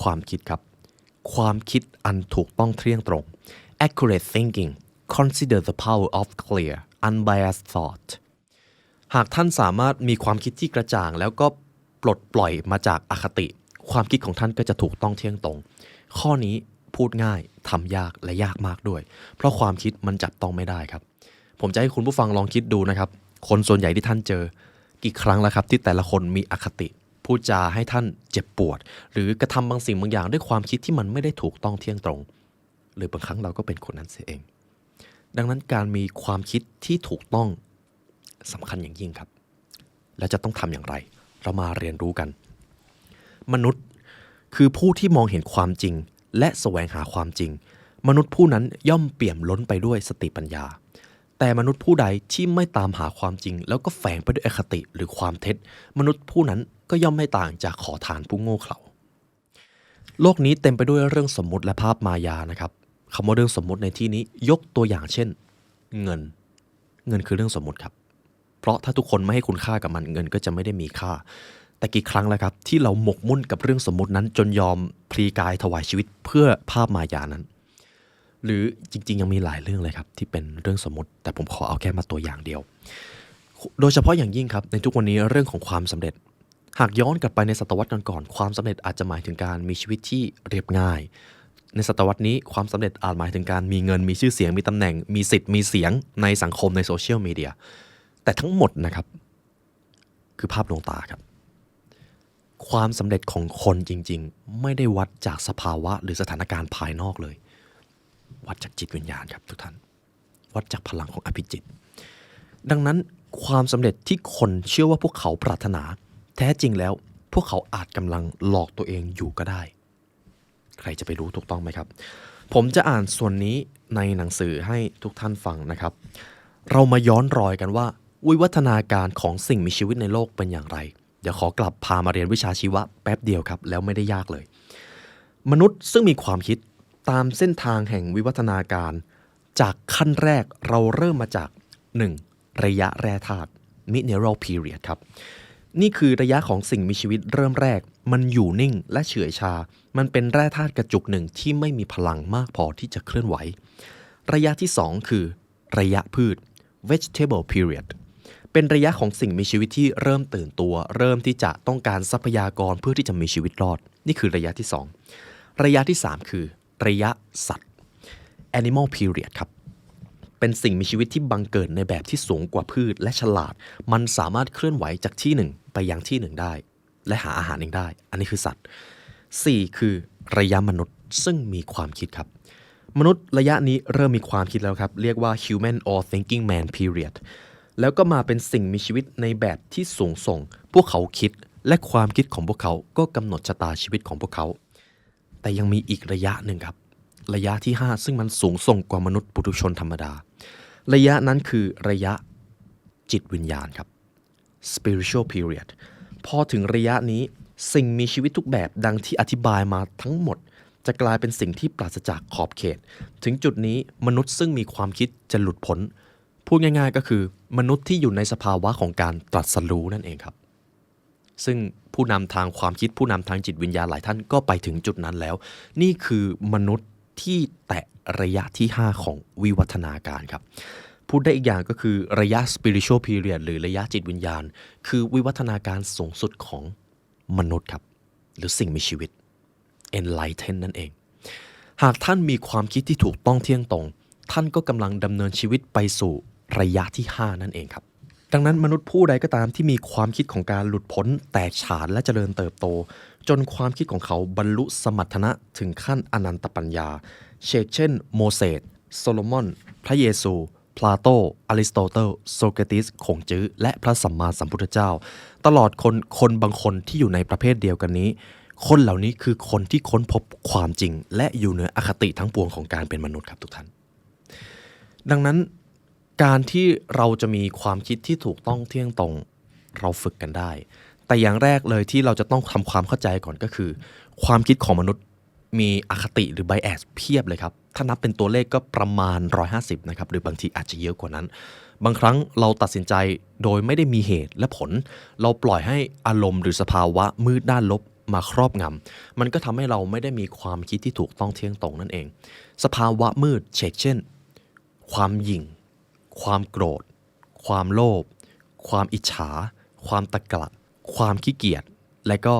ความคิดครับความคิดอันถูกต้องเที่ยงตรง accurate thinking consider the power of clear unbiased thought หากท่านสามารถมีความคิดที่กระจ่างแล้วก็ปลดปล่อยมาจากอคติความคิดของท่านก็จะถูกต้องเที่ยงตรงข้อนี้พูดง่ายทำยากและยากมากด้วยเพราะความคิดมันจับต้องไม่ได้ครับผมจะให้คุณผู้ฟังลองคิดดูนะครับคนส่วนใหญ่ที่ท่านเจอกี่ครั้งแล้วครับที่แต่ละคนมีอคติพูดจาให้ท่านเจ็บปวดหรือกระทำบางสิ่งบางอย่างด้วยความคิดที่มันไม่ได้ถูกต้องเที่ยงตรงหรือบางครั้งเราก็เป็นคนนั้นเสียเองดังนั้นการมีความคิดที่ถูกต้องสำคัญอย่างยิ่งครับและจะต้องทำอย่างไรเรามาเรียนรู้กันมนุษย์คือผู้ที่มองเห็นความจริงและแสวงหาความจริงมนุษย์ผู้นั้นย่อมเปี่ยมล้นไปด้วยสติปัญญาแต่มนุษย์ผู้ใดที่ไม่ตามหาความจริงแล้วก็แฝงไปด้วยอคติหรือความเท็จมนุษย์ผู้นั้นก็ย่อมไม่ต่างจากขอทานผู้โง่เขลาโลกนี้เต็มไปด้วยเรื่องสมมุติและภาพมายานะครับคำว่าเรื่องสมมุติในที่นี้ยกตัวอย่างเช่นเงินคือเรื่องสมมุติครับเพราะถ้าทุกคนไม่ให้คุณค่ากับมันเงินก็จะไม่ได้มีค่าแต่กี่ครั้งแล้วครับที่เราหมกมุ่นกับเรื่องสมมุตินั้นจนยอมพลีกายถวายชีวิตเพื่อภาพมายานั้นหรือจริงๆยังมีหลายเรื่องเลยครับที่เป็นเรื่องสมมุติแต่ผมขอเอาแค่มาตัวอย่างเดียวโดยเฉพาะอย่างยิ่งครับในทุกวันนี้เรื่องของความสำเร็จหากย้อนกลับไปในศตวรรษก่อนๆความสำเร็จอาจจะหมายถึงการมีชีวิตที่เรียบง่ายในศตวรรษนี้ความสำเร็จอาจหมายถึงการมีเงินมีชื่อเสียงมีตำแหน่งมีสิทธิ์มีเสียงในสังคมในโซเชียลมีเดียแต่ทั้งหมดนะครับคือภาพลวงตาครับความสำเร็จของคนจริงๆไม่ได้วัดจากสภาวะหรือสถานการณ์ภายนอกเลยวัดจากจิตวิญญาณครับทุกท่านวัดจากพลังของอภิจิตดังนั้นความสำเร็จที่คนเชื่อว่าพวกเขาปรารถนาแท้จริงแล้วพวกเขาอาจกำลังหลอกตัวเองอยู่ก็ได้ใครจะไปรู้ถูกต้องไหมครับผมจะอ่านส่วนนี้ในหนังสือให้ทุกท่านฟังนะครับเรามาย้อนรอยกันว่าวิวัฒนาการของสิ่งมีชีวิตในโลกเป็นอย่างไรเดี๋ยวขอกลับพามาเรียนวิชาชีวะแป๊บเดียวครับแล้วไม่ได้ยากเลยมนุษย์ซึ่งมีความคิดตามเส้นทางแห่งวิวัฒนาการจากขั้นแรกเราเริ่มมาจาก 1. ระยะแร่ธาตุ Mineral Period ครับนี่คือระยะของสิ่งมีชีวิตเริ่มแรกมันอยู่นิ่งและเฉื่อยชามันเป็นแร่ธาตุกระจุกหนึ่งที่ไม่มีพลังมากพอที่จะเคลื่อนไหวระยะที่ 2 คือระยะพืช Vegetable Period เป็นระยะของสิ่งมีชีวิตที่เริ่มตื่นตัวเริ่มที่จะต้องการทรัพยากรเพื่อที่จะมีชีวิตรอดนี่คือระยะที่ 2 ระยะที่ 3 คือระยะสัตว์ Animal Period ครับเป็นสิ่งมีชีวิตที่บังเกิดในแบบที่สูงกว่าพืชและฉลาดมันสามารถเคลื่อนไหวจากที่หนึ่งไปยังที่หนึ่งได้และหาอาหารเองได้อันนี้คือสัตว์ 4 คือระยะมนุษย์ซึ่งมีความคิดครับมนุษย์ระยะนี้เริ่มมีความคิดแล้วครับเรียกว่า Human or Thinking Man Period แล้วก็มาเป็นสิ่งมีชีวิตในแบบที่สูงส่งพวกเขาคิดและความคิดของพวกเขาก็กำหนดชะตาชีวิตของพวกเขาแต่ยังมีอีกระยะหนึ่งครับระยะที่ 5ซึ่งมันสูงส่งกว่ามนุษย์ปุถุชนธรรมดาระยะนั้นคือระยะจิตวิญญาณครับ spiritual period พอถึงระยะนี้สิ่งมีชีวิตทุกแบบดังที่อธิบายมาทั้งหมดจะกลายเป็นสิ่งที่ปราศจากขอบเขตถึงจุดนี้มนุษย์ซึ่งมีความคิดจะหลุดพ้นพูดง่ายๆก็คือมนุษย์ที่อยู่ในสภาวะของการตรัสรู้นั่นเองครับซึ่งผู้นำทางความคิดผู้นำทางจิตวิญญาณหลายท่านก็ไปถึงจุดนั้นแล้วนี่คือมนุษย์ที่แตะระยะที่ 5ของวิวัฒนาการครับ พูดได้อีกอย่างก็คือระยะ spiritual period หรือระยะจิตวิญญาณคือวิวัฒนาการสูงสุดของมนุษย์ครับหรือสิ่งมีชีวิต enlighten นั่นเองหากท่านมีความคิดที่ถูกต้องเที่ยงตรงท่านก็กำลังดำเนินชีวิตไปสู่ระยะที่5นั่นเองครับดังนั้นมนุษย์ผู้ใดก็ตามที่มีความคิดของการหลุดพ้นแตกฉานและเจริญเติบโตจนความคิดของเขาบรรลุสมรรถนะถึงขั้นอนันตปัญญาเช่นโมเสสโซโลมอนพระเยซูพลาโตอริสโตเติลโซเครติสคงจื้อและพระสัมมาสัมพุทธเจ้าตลอดคนบางคนที่อยู่ในประเภทเดียวกันนี้คนเหล่านี้คือคนที่ค้นพบความจริงและอยู่เหนืออคติทั้งปวงของการเป็นมนุษย์ครับทุกท่านดังนั้นการที่เราจะมีความคิดที่ถูกต้องเที่ยงตรงเราฝึกกันได้แต่อย่างแรกเลยที่เราจะต้องทำความเข้าใจก่อนก็คือความคิดของมนุษย์มีอคติหรือ bias เพียบเลยครับถ้านับเป็นตัวเลขก็ประมาณ150นะครับหรือบางทีอาจจะเยอะกว่านั้นบางครั้งเราตัดสินใจโดยไม่ได้มีเหตุและผลเราปล่อยให้อารมณ์หรือสภาวะมืดด้านลบมาครอบงำมันก็ทำให้เราไม่ได้มีความคิดที่ถูกต้องเที่ยงตรงนั่นเองสภาวะมืดเช่นความหยิ่งความโกรธความโลภความอิจฉาความตะกละความขี้เกียจและก็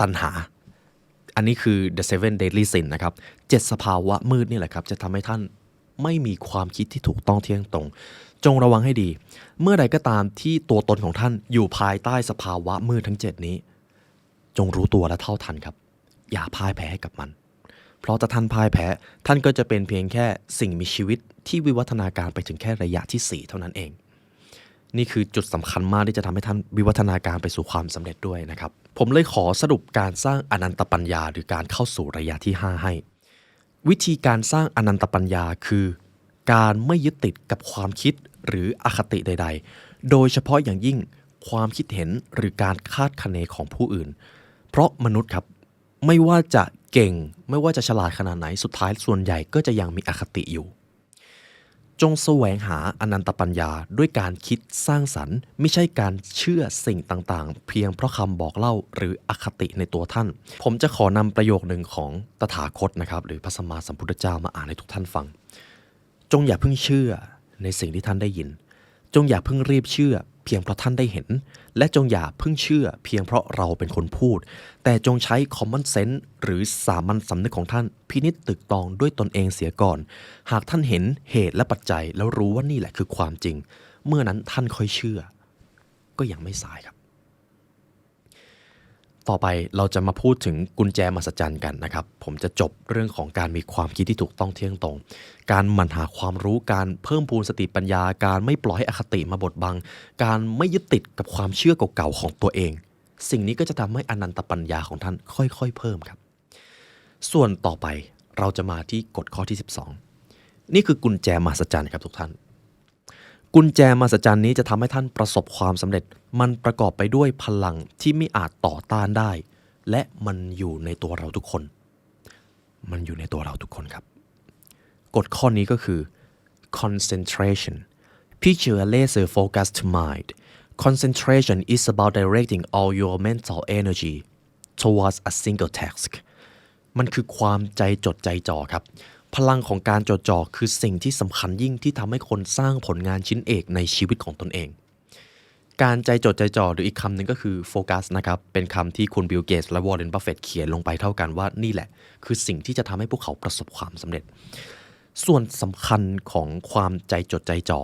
ตัณหาอันนี้คือ the seven deadly sin นะครับ7สภาวะมืดนี่แหละครับจะทำให้ท่านไม่มีความคิดที่ถูกต้องเที่ยงตรงจงระวังให้ดีเมื่อใดก็ตามที่ตัวตนของท่านอยู่ภายใต้สภาวะมืดทั้ง7นี้จงรู้ตัวและเท่าทันครับอย่าพ่ายแพ้ให้กับมันเพราะถ้าท่านพ่ายแพ้ท่านก็จะเป็นเพียงแค่สิ่งมีชีวิตที่วิวัฒนาการไปถึงแค่ระยะที่4เท่านั้นเองนี่คือจุดสำคัญมากที่จะทำให้ท่านวิวัฒนาการไปสู่ความสำเร็จด้วยนะครับผมเลยขอสรุปการสร้างอนันตปัญญาหรือการเข้าสู่ระยะที่5ให้วิธีการสร้างอนันตปัญญาคือการไม่ยึดติดกับความคิดหรืออคติใดๆโดยเฉพาะอย่างยิ่งความคิดเห็นหรือการคาดคะเนของผู้อื่นเพราะมนุษย์ครับไม่ว่าจะเก่งไม่ว่าจะฉลาดขนาดไหนสุดท้ายส่วนใหญ่ก็จะยังมีอคติอยู่จงแสวงหาอนันตปัญญาด้วยการคิดสร้างสรรค์ไม่ใช่การเชื่อสิ่งต่างๆเพียงเพราะคำบอกเล่าหรืออคติในตัวท่านผมจะขอนำประโยคหนึ่งของตถาคตนะครับหรือพระสัมมาสัมพุทธเจ้ามาอ่านให้ทุกท่านฟังจงอย่าเพิ่งเชื่อในสิ่งที่ท่านได้ยินจงอย่าเพิ่งรีบเชื่อเพียงเพราะท่านได้เห็นและจงอย่าเพิ่งเชื่อเพียงเพราะเราเป็นคนพูดแต่จงใช้ common sense หรือสามัญสำนึกของท่านพินิจตึกตองด้วยตนเองเสียก่อนหากท่านเห็นเหตุและปัจจัยแล้วรู้ว่านี่แหละคือความจริงเมื่อนั้นท่านค่อยเชื่อก็ยังไม่สายครับต่อไปเราจะมาพูดถึงกุญแจมหัศจรรย์กันนะครับผมจะจบเรื่องของการมีความคิดที่ถูกต้องเที่ยงตรงการหมั่นหาความรู้การเพิ่มพูนสติปัญญาการไม่ปล่อยให้อคติมาบดบังการไม่ยึดติดกับความเชื่อเก่าๆของตัวเองสิ่งนี้ก็จะทำให้อนันตปัญญาของท่านค่อยๆเพิ่มครับส่วนต่อไปเราจะมาที่กฎข้อที่12นี่คือกุญแจมหัศจรรย์ครับทุกท่านกุญแจมหัศจรรย์นี้จะทำให้ท่านประสบความสำเร็จมันประกอบไปด้วยพลังที่ไม่อาจต่อต้านได้และมันอยู่ในตัวเราทุกคนมันอยู่ในตัวเราทุกคนครับกฎข้อนี้ก็คือ concentration picture a laser focused mind concentration is about directing all your mental energy towards a single task มันคือความใจจดใจจ่อครับพลังของการจดจ่อคือสิ่งที่สำคัญยิ่งที่ทำให้คนสร้างผลงานชิ้นเอกในชีวิตของตนเองการใจจดใจจ่อหรืออีกคำหนึ่งก็คือโฟกัสนะครับเป็นคำที่คุณบิลเกตส์และวอร์เรน บัฟเฟตต์เขียนลงไปเท่ากันว่านี่แหละคือสิ่งที่จะทำให้พวกเขาประสบความสำเร็จส่วนสำคัญของความใจจดใจจ่อ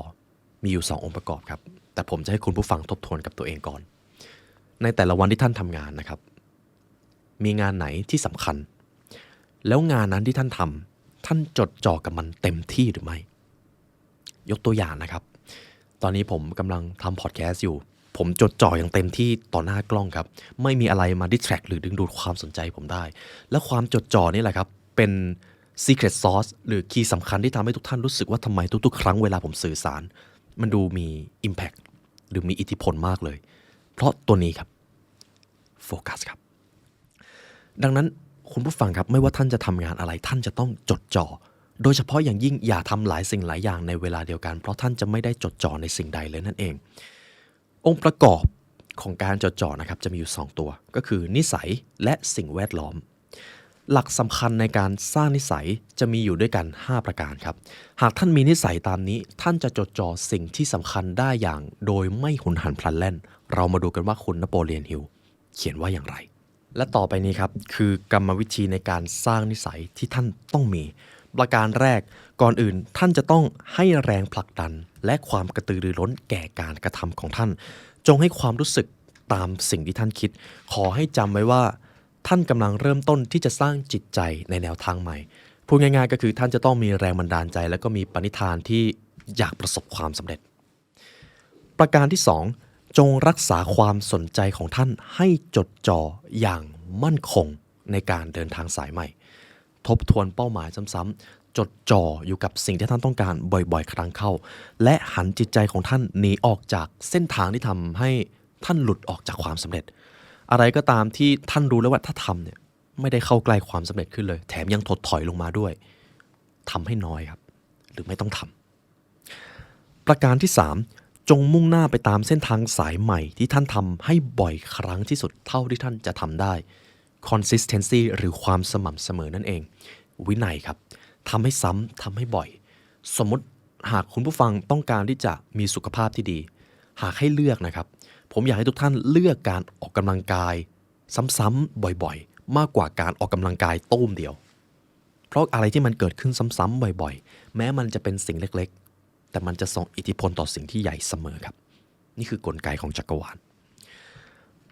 มีอยู่2องค์ประกอบครับแต่ผมจะให้คุณผู้ฟังทบทวนกับตัวเองก่อนในแต่ละวันที่ท่านทำงานนะครับมีงานไหนที่สำคัญแล้วงานนั้นที่ท่านทำท่านจดจ่อกับมันเต็มที่หรือไม่ยกตัวอย่างนะครับตอนนี้ผมกำลังทำพอดแคสต์อยู่ผมจดจ่ออย่างเต็มที่ต่อหน้ากล้องครับไม่มีอะไรมาดิสแทรกหรือดึงดูดความสนใจผมได้และความจดจ่อนี่แหละครับเป็น secret sauce หรือคีย์สำคัญที่ทำให้ทุกท่านรู้สึกว่าทำไมทุกๆครั้งเวลาผมสื่อสารมันดูมี impact หรือมีอิทธิพลมากเลยเพราะตัวนี้ครับโฟกัสครับดังนั้นคุณผู้ฟังครับไม่ว่าท่านจะทำงานอะไรท่านจะต้องจดจ่อโดยเฉพาะอย่างยิ่งอย่าทำหลายสิ่งหลายอย่างในเวลาเดียวกันเพราะท่านจะไม่ได้จดจ่อในสิ่งใดเลยนั่นเององค์ประกอบของการจดจ่อนะครับจะมีอยู่2ตัวก็คือนิสัยและสิ่งแวดล้อม หลักสำคัญในการสร้างนิสัยจะมีอยู่ด้วยกัน5ประการครับหากท่านมีนิสัยตามนี้ท่านจะจดจ่อสิ่งที่สำคัญได้อย่างโดยไม่หุนหันพลันแล่นเรามาดูกันว่าคุณนโปเลียนฮิลเขียนว่าอย่างไรและต่อไปนี้ครับคือกรรมวิธีในการสร้างนิสัยที่ท่านต้องมีประการแรกก่อนอื่นท่านจะต้องให้แรงผลักดันและความกระตือรือร้นแก่การกระทำของท่านจงให้ความรู้สึกตามสิ่งที่ท่านคิดขอให้จำไว้ว่าท่านกำลังเริ่มต้นที่จะสร้างจิตใจในแนวทางใหม่พูดง่ายๆก็คือท่านจะต้องมีแรงบันดาลใจและก็มีปณิธานที่อยากประสบความสำเร็จประการที่2จงรักษาความสนใจของท่านให้จดจ่ออย่างมั่นคงในการเดินทางสายใหม่ทบทวนเป้าหมายซ้ำๆจดจ่ออยู่กับสิ่งที่ท่านต้องการบ่อยๆครั้งเข้าและหันจิตใจของท่านหนีออกจากเส้นทางที่ทำให้ท่านหลุดออกจากความสำเร็จอะไรก็ตามที่ท่านรู้แล้วว่าถ้าทำเนี่ยไม่ได้เข้าใกล้ความสำเร็จขึ้นเลยแถมยังถดถอยลงมาด้วยทำให้น้อยครับหรือไม่ต้องทำประการที่3จงมุ่งหน้าไปตามเส้นทางสายใหม่ที่ท่านทำให้บ่อยครั้งที่สุดเท่าที่ท่านจะทำได้ consistency หรือความสม่ำเสมอนั่นเองวินัยครับทำให้ซ้ำทำให้บ่อยสมมติหากคุณผู้ฟังต้องการที่จะมีสุขภาพที่ดีหากให้เลือกนะครับผมอยากให้ทุกท่านเลือกการออกกำลังกายซ้ำๆบ่อยๆมากกว่าการออกกำลังกายตุ้มเดียวเพราะอะไรที่มันเกิดขึ้นซ้ำๆบ่อยๆแม้มันจะเป็นสิ่งเล็กๆแต่มันจะส่งอิทธิพลต่อสิ่งที่ใหญ่เสมอครับนี่คือกลไกของจักรวาล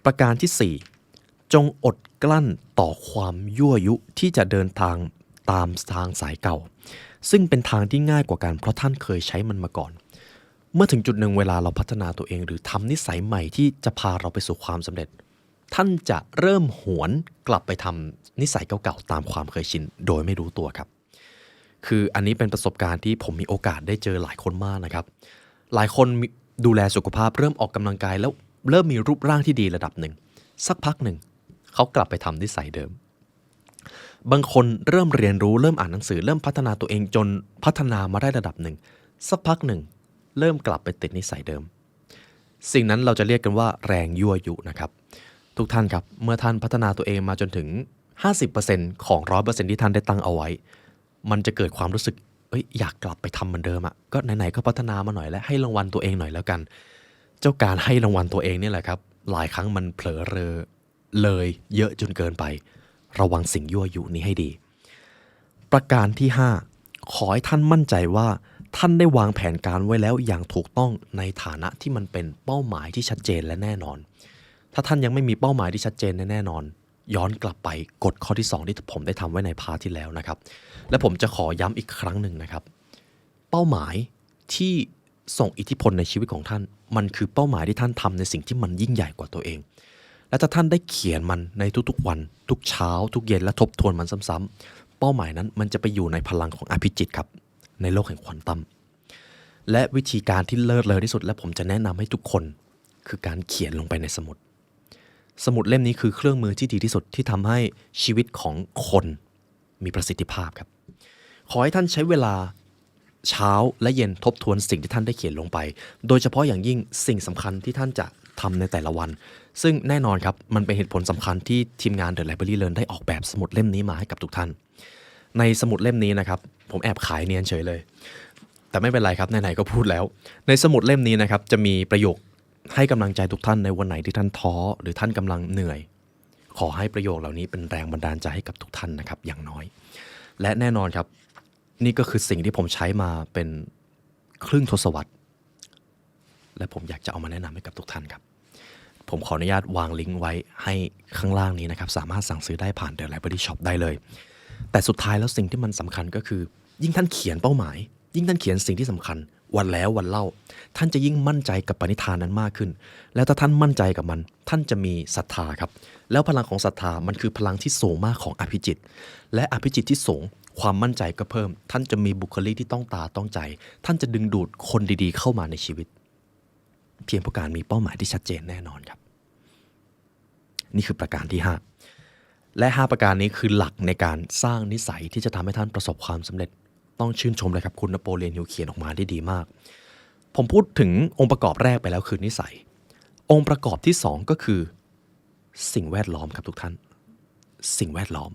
ประการที่4จงอดกลั้นต่อความยั่วยุที่จะเดินทางตามทางสายเก่าซึ่งเป็นทางที่ง่ายกว่ากันเพราะท่านเคยใช้มันมาก่อนเมื่อถึงจุดหนึ่งเวลาเราพัฒนาตัวเองหรือทำนิสัยใหม่ที่จะพาเราไปสู่ความสำเร็จท่านจะเริ่มหวนกลับไปทำนิสัยเก่าๆตามความเคยชินโดยไม่รู้ตัวครับคืออันนี้เป็นประสบการณ์ที่ผมมีโอกาสได้เจอหลายคนมากนะครับหลายคนดูแลสุขภาพเริ่มออกกำลังกายแล้วเริ่มมีรูปร่างที่ดีระดับหนึ่งสักพักหนึ่งเขากลับไปทำนิสัยเดิมบางคนเริ่มเรียนรู้เริ่มอ่านหนังสือเริ่มพัฒนาตัวเองจนพัฒนามาได้ระดับหนึ่งสักพักหนึ่งเริ่มกลับไปติดนิสัยเดิมสิ่งนั้นเราจะเรียกกันว่าแรงยั่วยุนะครับทุกท่านครับเมื่อท่านพัฒนาตัวเองมาจนถึง 50% ของ 100% ที่ท่านได้ตั้งเอาไว้มันจะเกิดความรู้สึกอยากกลับไปทำเหมือนเดิมอ่ะก็ไหนๆก็พัฒนามาหน่อยแล้วให้รางวัลตัวเองหน่อยแล้วกันเจ้าการให้รางวัลตัวเองนี่แหละครับหลายครั้งมันเผลอเรอเลยเยอะจนเกินไประวังสิ่งยั่วยุนี้ให้ดีประการที่5ขอให้ท่านมั่นใจว่าท่านได้วางแผนการไว้แล้วอย่างถูกต้องในฐานะที่มันเป็นเป้าหมายที่ชัดเจนและแน่นอนถ้าท่านยังไม่มีเป้าหมายที่ชัดเจนแน่นอนย้อนกลับไปกฎข้อที่2ที่ผมได้ทำไว้ในพาร์ทที่แล้วนะครับและผมจะขอย้ำอีกครั้งหนึ่งนะครับเป้าหมายที่ส่งอิทธิพลในชีวิตของท่านมันคือเป้าหมายที่ท่านทำในสิ่งที่มันยิ่งใหญ่กว่าตัวเองและถ้าท่านได้เขียนมันในทุกๆวันทุกเช้าทุกเย็นและทบทวนมันซ้ำๆเป้าหมายนั้นมันจะไปอยู่ในพลังของอภิจิตครับในโลกแห่งควอนตัมและวิธีการที่เลิศเลอที่สุดและผมจะแนะนำให้ทุกคนคือการเขียนลงไปในสมุดเล่มนี้คือเครื่องมือที่ดีที่สุดที่ทำให้ชีวิตของคนมีประสิทธิภาพครับขอให้ท่านใช้เวลาเช้าและเย็นทบทวนสิ่งที่ท่านได้เขียนลงไปโดยเฉพาะอย่างยิ่งสิ่งสำคัญที่ท่านจะทำในแต่ละวันซึ่งแน่นอนครับมันเป็นเหตุผลสำคัญที่ทีมงาน The Library Learn ได้ออกแบบสมุดเล่มนี้มาให้กับทุกท่านในสมุดเล่มนี้นะครับผมแอบขายเนียนเฉยเลยแต่ไม่เป็นไรครับไหนๆก็พูดแล้วในสมุดเล่มนี้นะครับจะมีประโยคให้กำลังใจทุกท่านในวันไหนที่ท่านท้อหรือท่านกำลังเหนื่อยขอให้ประโยคเหล่านี้เป็นแรงบันดาลใจให้กับทุกท่านนะครับอย่างน้อยและแน่นอนครับนี่ก็คือสิ่งที่ผมใช้มาเป็นครึ่งทศวรรษและผมอยากจะเอามาแนะนำให้กับทุกท่านครับผมขออนุญาตวางลิงก์ไว้ให้ข้างล่างนี้นะครับสามารถสั่งซื้อได้ผ่าน The Library Shop ได้เลยแต่สุดท้ายแล้วสิ่งที่มันสำคัญก็คือยิ่งท่านเขียนเป้าหมายยิ่งท่านเขียนสิ่งที่สำคัญวันแล้ววันเล่าท่านจะยิ่งมั่นใจกับปณิธานนั้นมากขึ้นแล้วถ้าท่านมั่นใจกับมันท่านจะมีศรัทธาครับแล้วพลังของศรัทธามันคือพลังที่สูงมากของอภิจิตและอภิจิตที่สูงความมั่นใจก็เพิ่มท่านจะมีบุคลิกที่ต้องตาต้องใจท่านจะดึงดูดคนดีๆเข้ามาในชีวิตเพียงเพราะการมีเป้าหมายที่ชัดเจนแน่นอนครับนี่คือประการที่5และ5ประการนี้คือหลักในการสร้างนิสัยที่จะทำให้ท่านประสบความสำเร็จต้องชื่นชมเลยครับคุณนโปเลียนฮิลเขียนออกมาได้ดีมากผมพูดถึงองค์ประกอบแรกไปแล้วคือนิสัยองค์ประกอบที่2ก็คือสิ่งแวดล้อมครับทุกท่านสิ่งแวดล้อม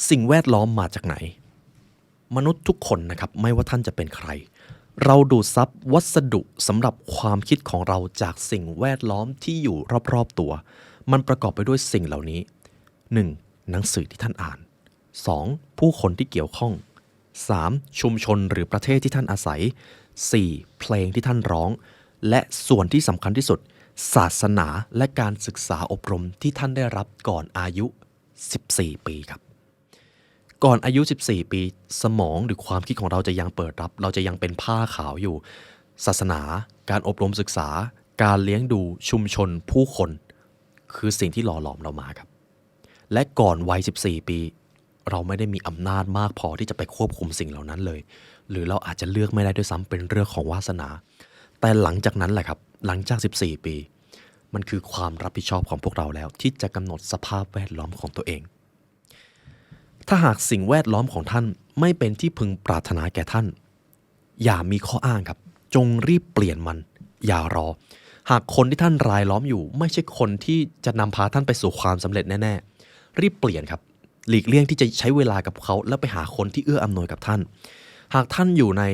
สิ่งแวดล้อมมาจากไหนมนุษย์ทุกคนนะครับไม่ว่าท่านจะเป็นใครเราดูดซับวัสดุสำหรับความคิดของเราจากสิ่งแวดล้อมที่อยู่รอบๆตัวมันประกอบไปด้วยสิ่งเหล่านี้ 1. หนังสือที่ท่านอ่าน 2. ผู้คนที่เกี่ยวข้อง 3. ชุมชนหรือประเทศที่ท่านอาศัย 4. เพลงที่ท่านร้องและส่วนที่สำคัญที่สุดศาสนาและการศึกษาอบรมที่ท่านได้รับก่อนอายุ14 ปีครับก่อนอายุ14 ปีสมองหรือความคิดของเราจะยังเปิดรับเราจะยังเป็นผ้าขาวอยู่ศาสนาการอบรมศึกษาการเลี้ยงดูชุมชนผู้คนคือสิ่งที่หล่อหลอมเรามาครับและก่อนวัย14 ปีเราไม่ได้มีอำนาจมากพอที่จะไปควบคุมสิ่งเหล่านั้นเลยหรือเราอาจจะเลือกไม่ได้ด้วยซ้ำเป็นเรื่องของวาสนาแต่หลังจากนั้นแหละครับหลังจาก14 ปีมันคือความรับผิดชอบของพวกเราแล้วที่จะกำหนดสภาพแวดล้อมของตัวเองถ้าหากสิ่งแวดล้อมของท่านไม่เป็นที่พึงปรารถนาแก่ท่านอย่ามีข้ออ้างครับจงรีบเปลี่ยนมันอย่ารอหากคนที่ท่านรายล้อมอยู่ไม่ใช่คนที่จะนำพาท่านไปสู่ความสำเร็จแน่ๆรีบเปลี่ยนครับหลีกเลี่ยงที่จะใช้เวลากับเขาแล้วไปหาคนที่เอื้ออำนวยกับท่านหากท่านอยู่ใน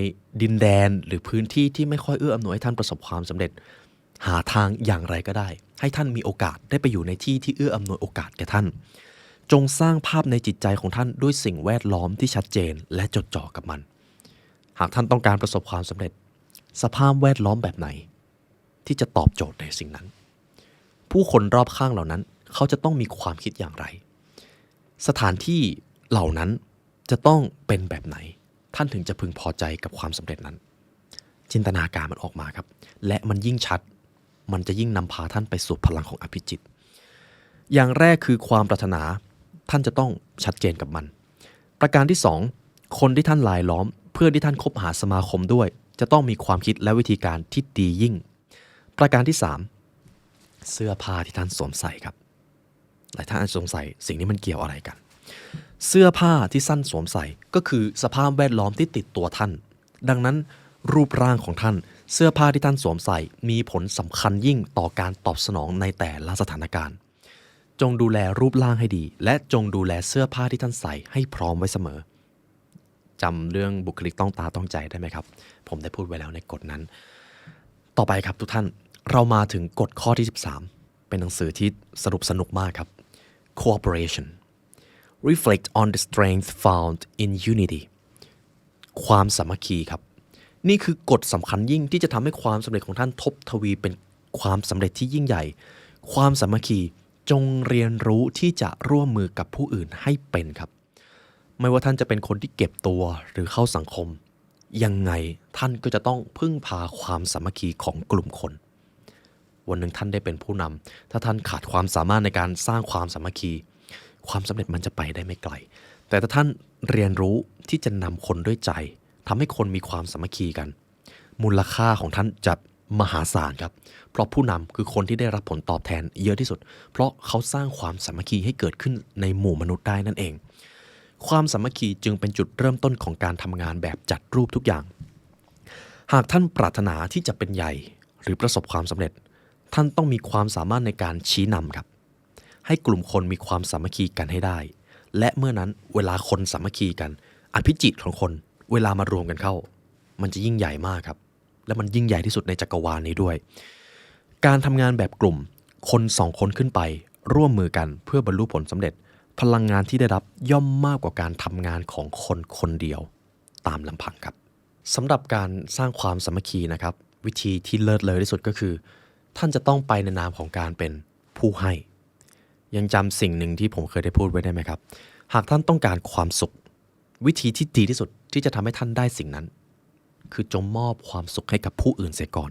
ดินแดนหรือพื้นที่ที่ไม่ค่อยเอื้ออำนวยให้ท่านประสบความสำเร็จหาทางอย่างไรก็ได้ให้ท่านมีโอกาสได้ไปอยู่ในที่ที่เอื้ออำนวยโอกาสแก่ท่านจงสร้างภาพในจิตใจของท่านด้วยสิ่งแวดล้อมที่ชัดเจนและจดจ่อกับมันหากท่านต้องการประสบความสำเร็จสภาพแวดล้อมแบบไหนที่จะตอบโจทย์ในสิ่งนั้นผู้คนรอบข้างเหล่านั้นเขาจะต้องมีความคิดอย่างไรสถานที่เหล่านั้นจะต้องเป็นแบบไหนท่านถึงจะพึงพอใจกับความสำเร็จนั้นจินตนาการมันออกมาครับและมันยิ่งชัดมันจะยิ่งนำพาท่านไปสู่พลังของอภิจิตอย่างแรกคือความปรารถนาท่านจะต้องชัดเจนกับมันประการที่2คนที่ท่านรายล้อมเพื่อที่ท่านคบหาสมาคมด้วยจะต้องมีความคิดและวิธีการที่ดียิ่งประการที่3เสื้อผ้าที่ท่านสวมใส่ครับหลายท่านอาจสงสัยสิ่งนี้มันเกี่ยวอะไรกันเสื้อผ้าที่ท่านสวมใส่ก็คือสภาพแวดล้อมที่ติดตัวท่านดังนั้นรูปร่างของท่านเสื้อผ้าที่ท่านสวมใส่มีผลสำคัญยิ่งต่อการตอบสนองในแต่ละสถานการณ์จงดูแลรูปร่างให้ดีและจงดูแลเสื้อผ้าที่ท่านใส่ให้พร้อมไว้เสมอจำเรื่องบุคลิกต้องตาต้องใจได้ไหมครับผมได้พูดไว้แล้วในกฎนั้นต่อไปครับทุกท่านเรามาถึงกฎข้อที่13เป็นหนังสือที่สรุปสนุกมากครับ Cooperation Reflect on the strength found in unity ความสามัคคีครับนี่คือกฎสำคัญยิ่งที่จะทำให้ความสำเร็จของท่านทบทวีเป็นความสำเร็จที่ยิ่งใหญ่ความสามัคคีจงเรียนรู้ที่จะร่วมมือกับผู้อื่นให้เป็นครับไม่ว่าท่านจะเป็นคนที่เก็บตัวหรือเข้าสังคมยังไงท่านก็จะต้องพึ่งพาความสามัคคีของกลุ่มคนวันหนึ่งท่านได้เป็นผู้นำถ้าท่านขาดความสามารถในการสร้างความสามัคคีความสำเร็จมันจะไปได้ไม่ไกลแต่ถ้าท่านเรียนรู้ที่จะนำคนด้วยใจทำให้คนมีความสามัคคีกันมูลค่าของท่านจะมหาศาลครับเพราะผู้นำคือคนที่ได้รับผลตอบแทนเยอะที่สุดเพราะเขาสร้างความสามัคคีให้เกิดขึ้นในหมู่มนุษย์ได้นั่นเองความสามัคคีจึงเป็นจุดเริ่มต้นของการทำงานแบบจัดรูปทุกอย่างหากท่านปรารถนาที่จะเป็นใหญ่หรือประสบความสำเร็จท่านต้องมีความสามารถในการชี้นำครับให้กลุ่มคนมีความสามัคคีกันให้ได้และเมื่อนั้นเวลาคนสามัคคีกันอภิจิตของคนเวลามารวมกันเข้ามันจะยิ่งใหญ่มากครับและมันยิ่งใหญ่ที่สุดในจักรวาลนี้ด้วยการทำงานแบบกลุ่มคน2 คนขึ้นไปร่วมมือกันเพื่อบรรลุผลสำเร็จพลังงานที่ได้รับย่อมมากกว่าการทำงานของคนคนเดียวตามลำพังครับสำหรับการสร้างความสามัคคีนะครับวิธีที่เลิศเลอที่สุดก็คือท่านจะต้องไปในนามของการเป็นผู้ให้ยังจำสิ่งหนึ่งที่ผมเคยได้พูดไว้ได้ไหมครับหากท่านต้องการความสุขวิธีที่ดีที่สุดที่จะทำให้ท่านได้สิ่งนั้นคือจงมอบความสุขให้กับผู้อื่นเสียก่อน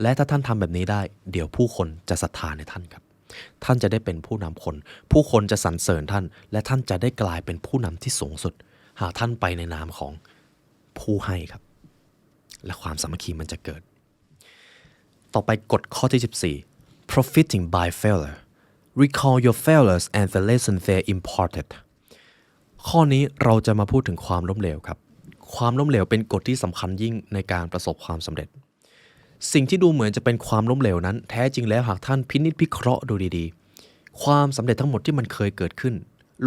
และถ้าท่านทำแบบนี้ได้เดี๋ยวผู้คนจะศรัทธาในท่านครับท่านจะได้เป็นผู้นำคนผู้คนจะสรรเสริญท่านและท่านจะได้กลายเป็นผู้นำที่สูงสุดหากท่านไปในนามของผู้ให้ครับและความสามัคคีมันจะเกิดต่อไปกฎข้อที่14 Profiting by failure Recall your failures and the lesson they imparted ข้อนี้เราจะมาพูดถึงความล้มเหลวครับความล้มเหลวเป็นกฎที่สำคัญยิ่งในการประสบความสำเร็จสิ่งที่ดูเหมือนจะเป็นความล้มเหลวนั้นแท้จริงแล้วหากท่านพินิจพิเคราะห์ดูดีๆความสำเร็จทั้งหมดที่มันเคยเกิดขึ้น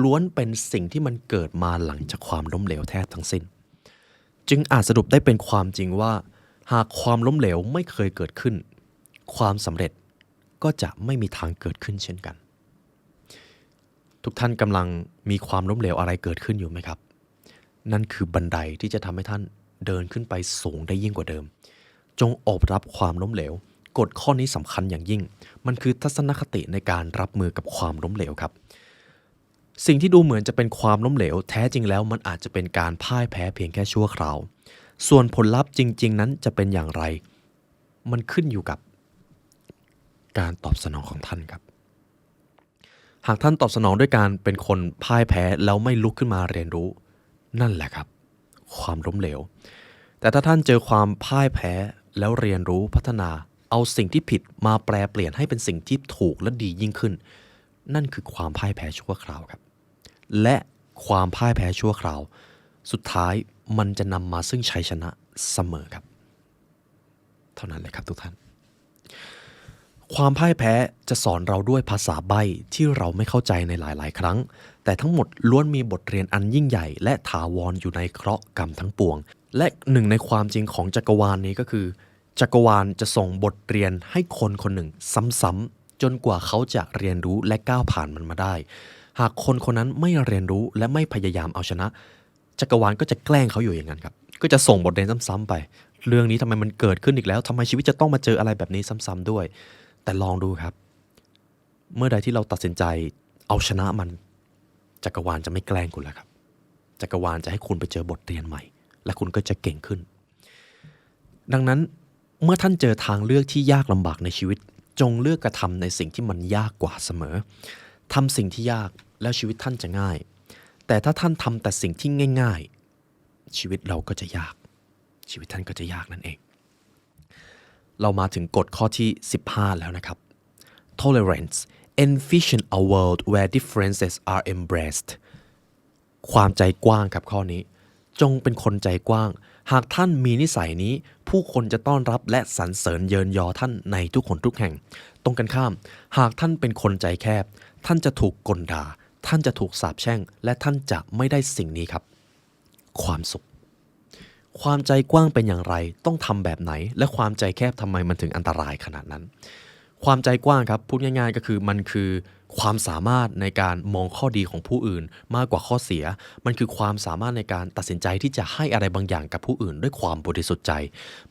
ล้วนเป็นสิ่งที่มันเกิดมาหลังจากความล้มเหลวแทบทั้งสิ้นจึงอาจสรุปได้เป็นความจริงว่าหากความล้มเหลวไม่เคยเกิดขึ้นความสำเร็จก็จะไม่มีทางเกิดขึ้นเช่นกันทุกท่านกำลังมีความล้มเหลวอะไรเกิดขึ้นอยู่ไหมครับนั่นคือบันไดที่จะทำให้ท่านเดินขึ้นไปสูงได้ยิ่งกว่าเดิมจงโอบรับความล้มเหลวกฎข้อนี้สำคัญอย่างยิ่งมันคือทัศนคติในการรับมือกับความล้มเหลวครับสิ่งที่ดูเหมือนจะเป็นความล้มเหลวแท้จริงแล้วมันอาจจะเป็นการพ่ายแพ้เพียงแค่ชั่วคราวส่วนผลลัพธ์จริงๆนั้นจะเป็นอย่างไรมันขึ้นอยู่กับการตอบสนองของท่านครับหากท่านตอบสนองด้วยการเป็นคนพ่ายแพ้แล้วไม่ลุกขึ้นมาเรียนรู้นั่นแหละครับความล้มเหลวแต่ถ้าท่านเจอความพ่ายแพ้แล้วเรียนรู้พัฒนาเอาสิ่งที่ผิดมาแปลเปลี่ยนให้เป็นสิ่งที่ถูกและดียิ่งขึ้นนั่นคือความพ่ายแพ้ชั่วคราวครับและความพ่ายแพ้ชั่วคราวสุดท้ายมันจะนำมาซึ่งชัยชนะเสมอครับเท่านั้นเลยครับทุกท่านความพ่ายแพ้จะสอนเราด้วยภาษาใบ้ที่เราไม่เข้าใจในหลายๆครั้งแต่ทั้งหมดล้วนมีบทเรียนอันยิ่งใหญ่และถาวรอยู่ในเคราะห์กรรมทั้งปวงและหนึ่งในความจริงของจักรวาลนี้ก็คือจักรวาลจะส่งบทเรียนให้คนคนหนึ่งซ้ำๆจนกว่าเขาจะเรียนรู้และก้าวผ่านมันมาได้หากคนคนนั้นไม่เรียนรู้และไม่พยายามเอาชนะจักรวาลก็จะแกล้งเขาอยู่อย่างนั้นครับก็จะส่งบทเรียนซ้ำๆไปเรื่องนี้ทำไมมันเกิดขึ้นอีกแล้วทำไมชีวิตจะต้องมาเจออะไรแบบนี้ซ้ำๆด้วยแต่ลองดูครับเมื่อใดที่เราตัดสินใจเอาชนะมันจักรวาลจะไม่แกล้งคุณแล้วครับจักรวาลจะให้คุณไปเจอบทเรียนใหม่และคุณก็จะเก่งขึ้นดังนั้นเมื่อท่านเจอทางเลือกที่ยากลำบากในชีวิตจงเลือกกระทำในสิ่งที่มันยากกว่าเสมอทำสิ่งที่ยากแล้วชีวิตท่านจะง่ายแต่ถ้าท่านทำแต่สิ่งที่ง่ายๆชีวิตเราก็จะยากชีวิตท่านก็จะยากนั่นเองเรามาถึงกฎข้อที่15แล้วนะครับ Tolerance envision a world where differences are embraced ความใจกว้างครับข้อนี้จงเป็นคนใจกว้างหากท่านมีนิสัยนี้ผู้คนจะต้อนรับและสรรเสริญเยินยอท่านในทุกคนทุกแห่งตรงกันข้ามหากท่านเป็นคนใจแคบท่านจะถูกกลด่าท่านจะถูกสาปแช่งและท่านจะไม่ได้สิ่งนี้ครับความสุขความใจกว้างเป็นอย่างไรต้องทำแบบไหนและความใจแคบทำไมมันถึงอันตรายขนาดนั้นความใจกว้างครับพูดง่ายๆก็คือมันคือความสามารถในการมองข้อดีของผู้อื่นมากกว่าข้อเสียมันคือความสามารถในการตัดสินใจที่จะให้อะไรบางอย่างกับผู้อื่นด้วยความบริสุทธิ์ใจ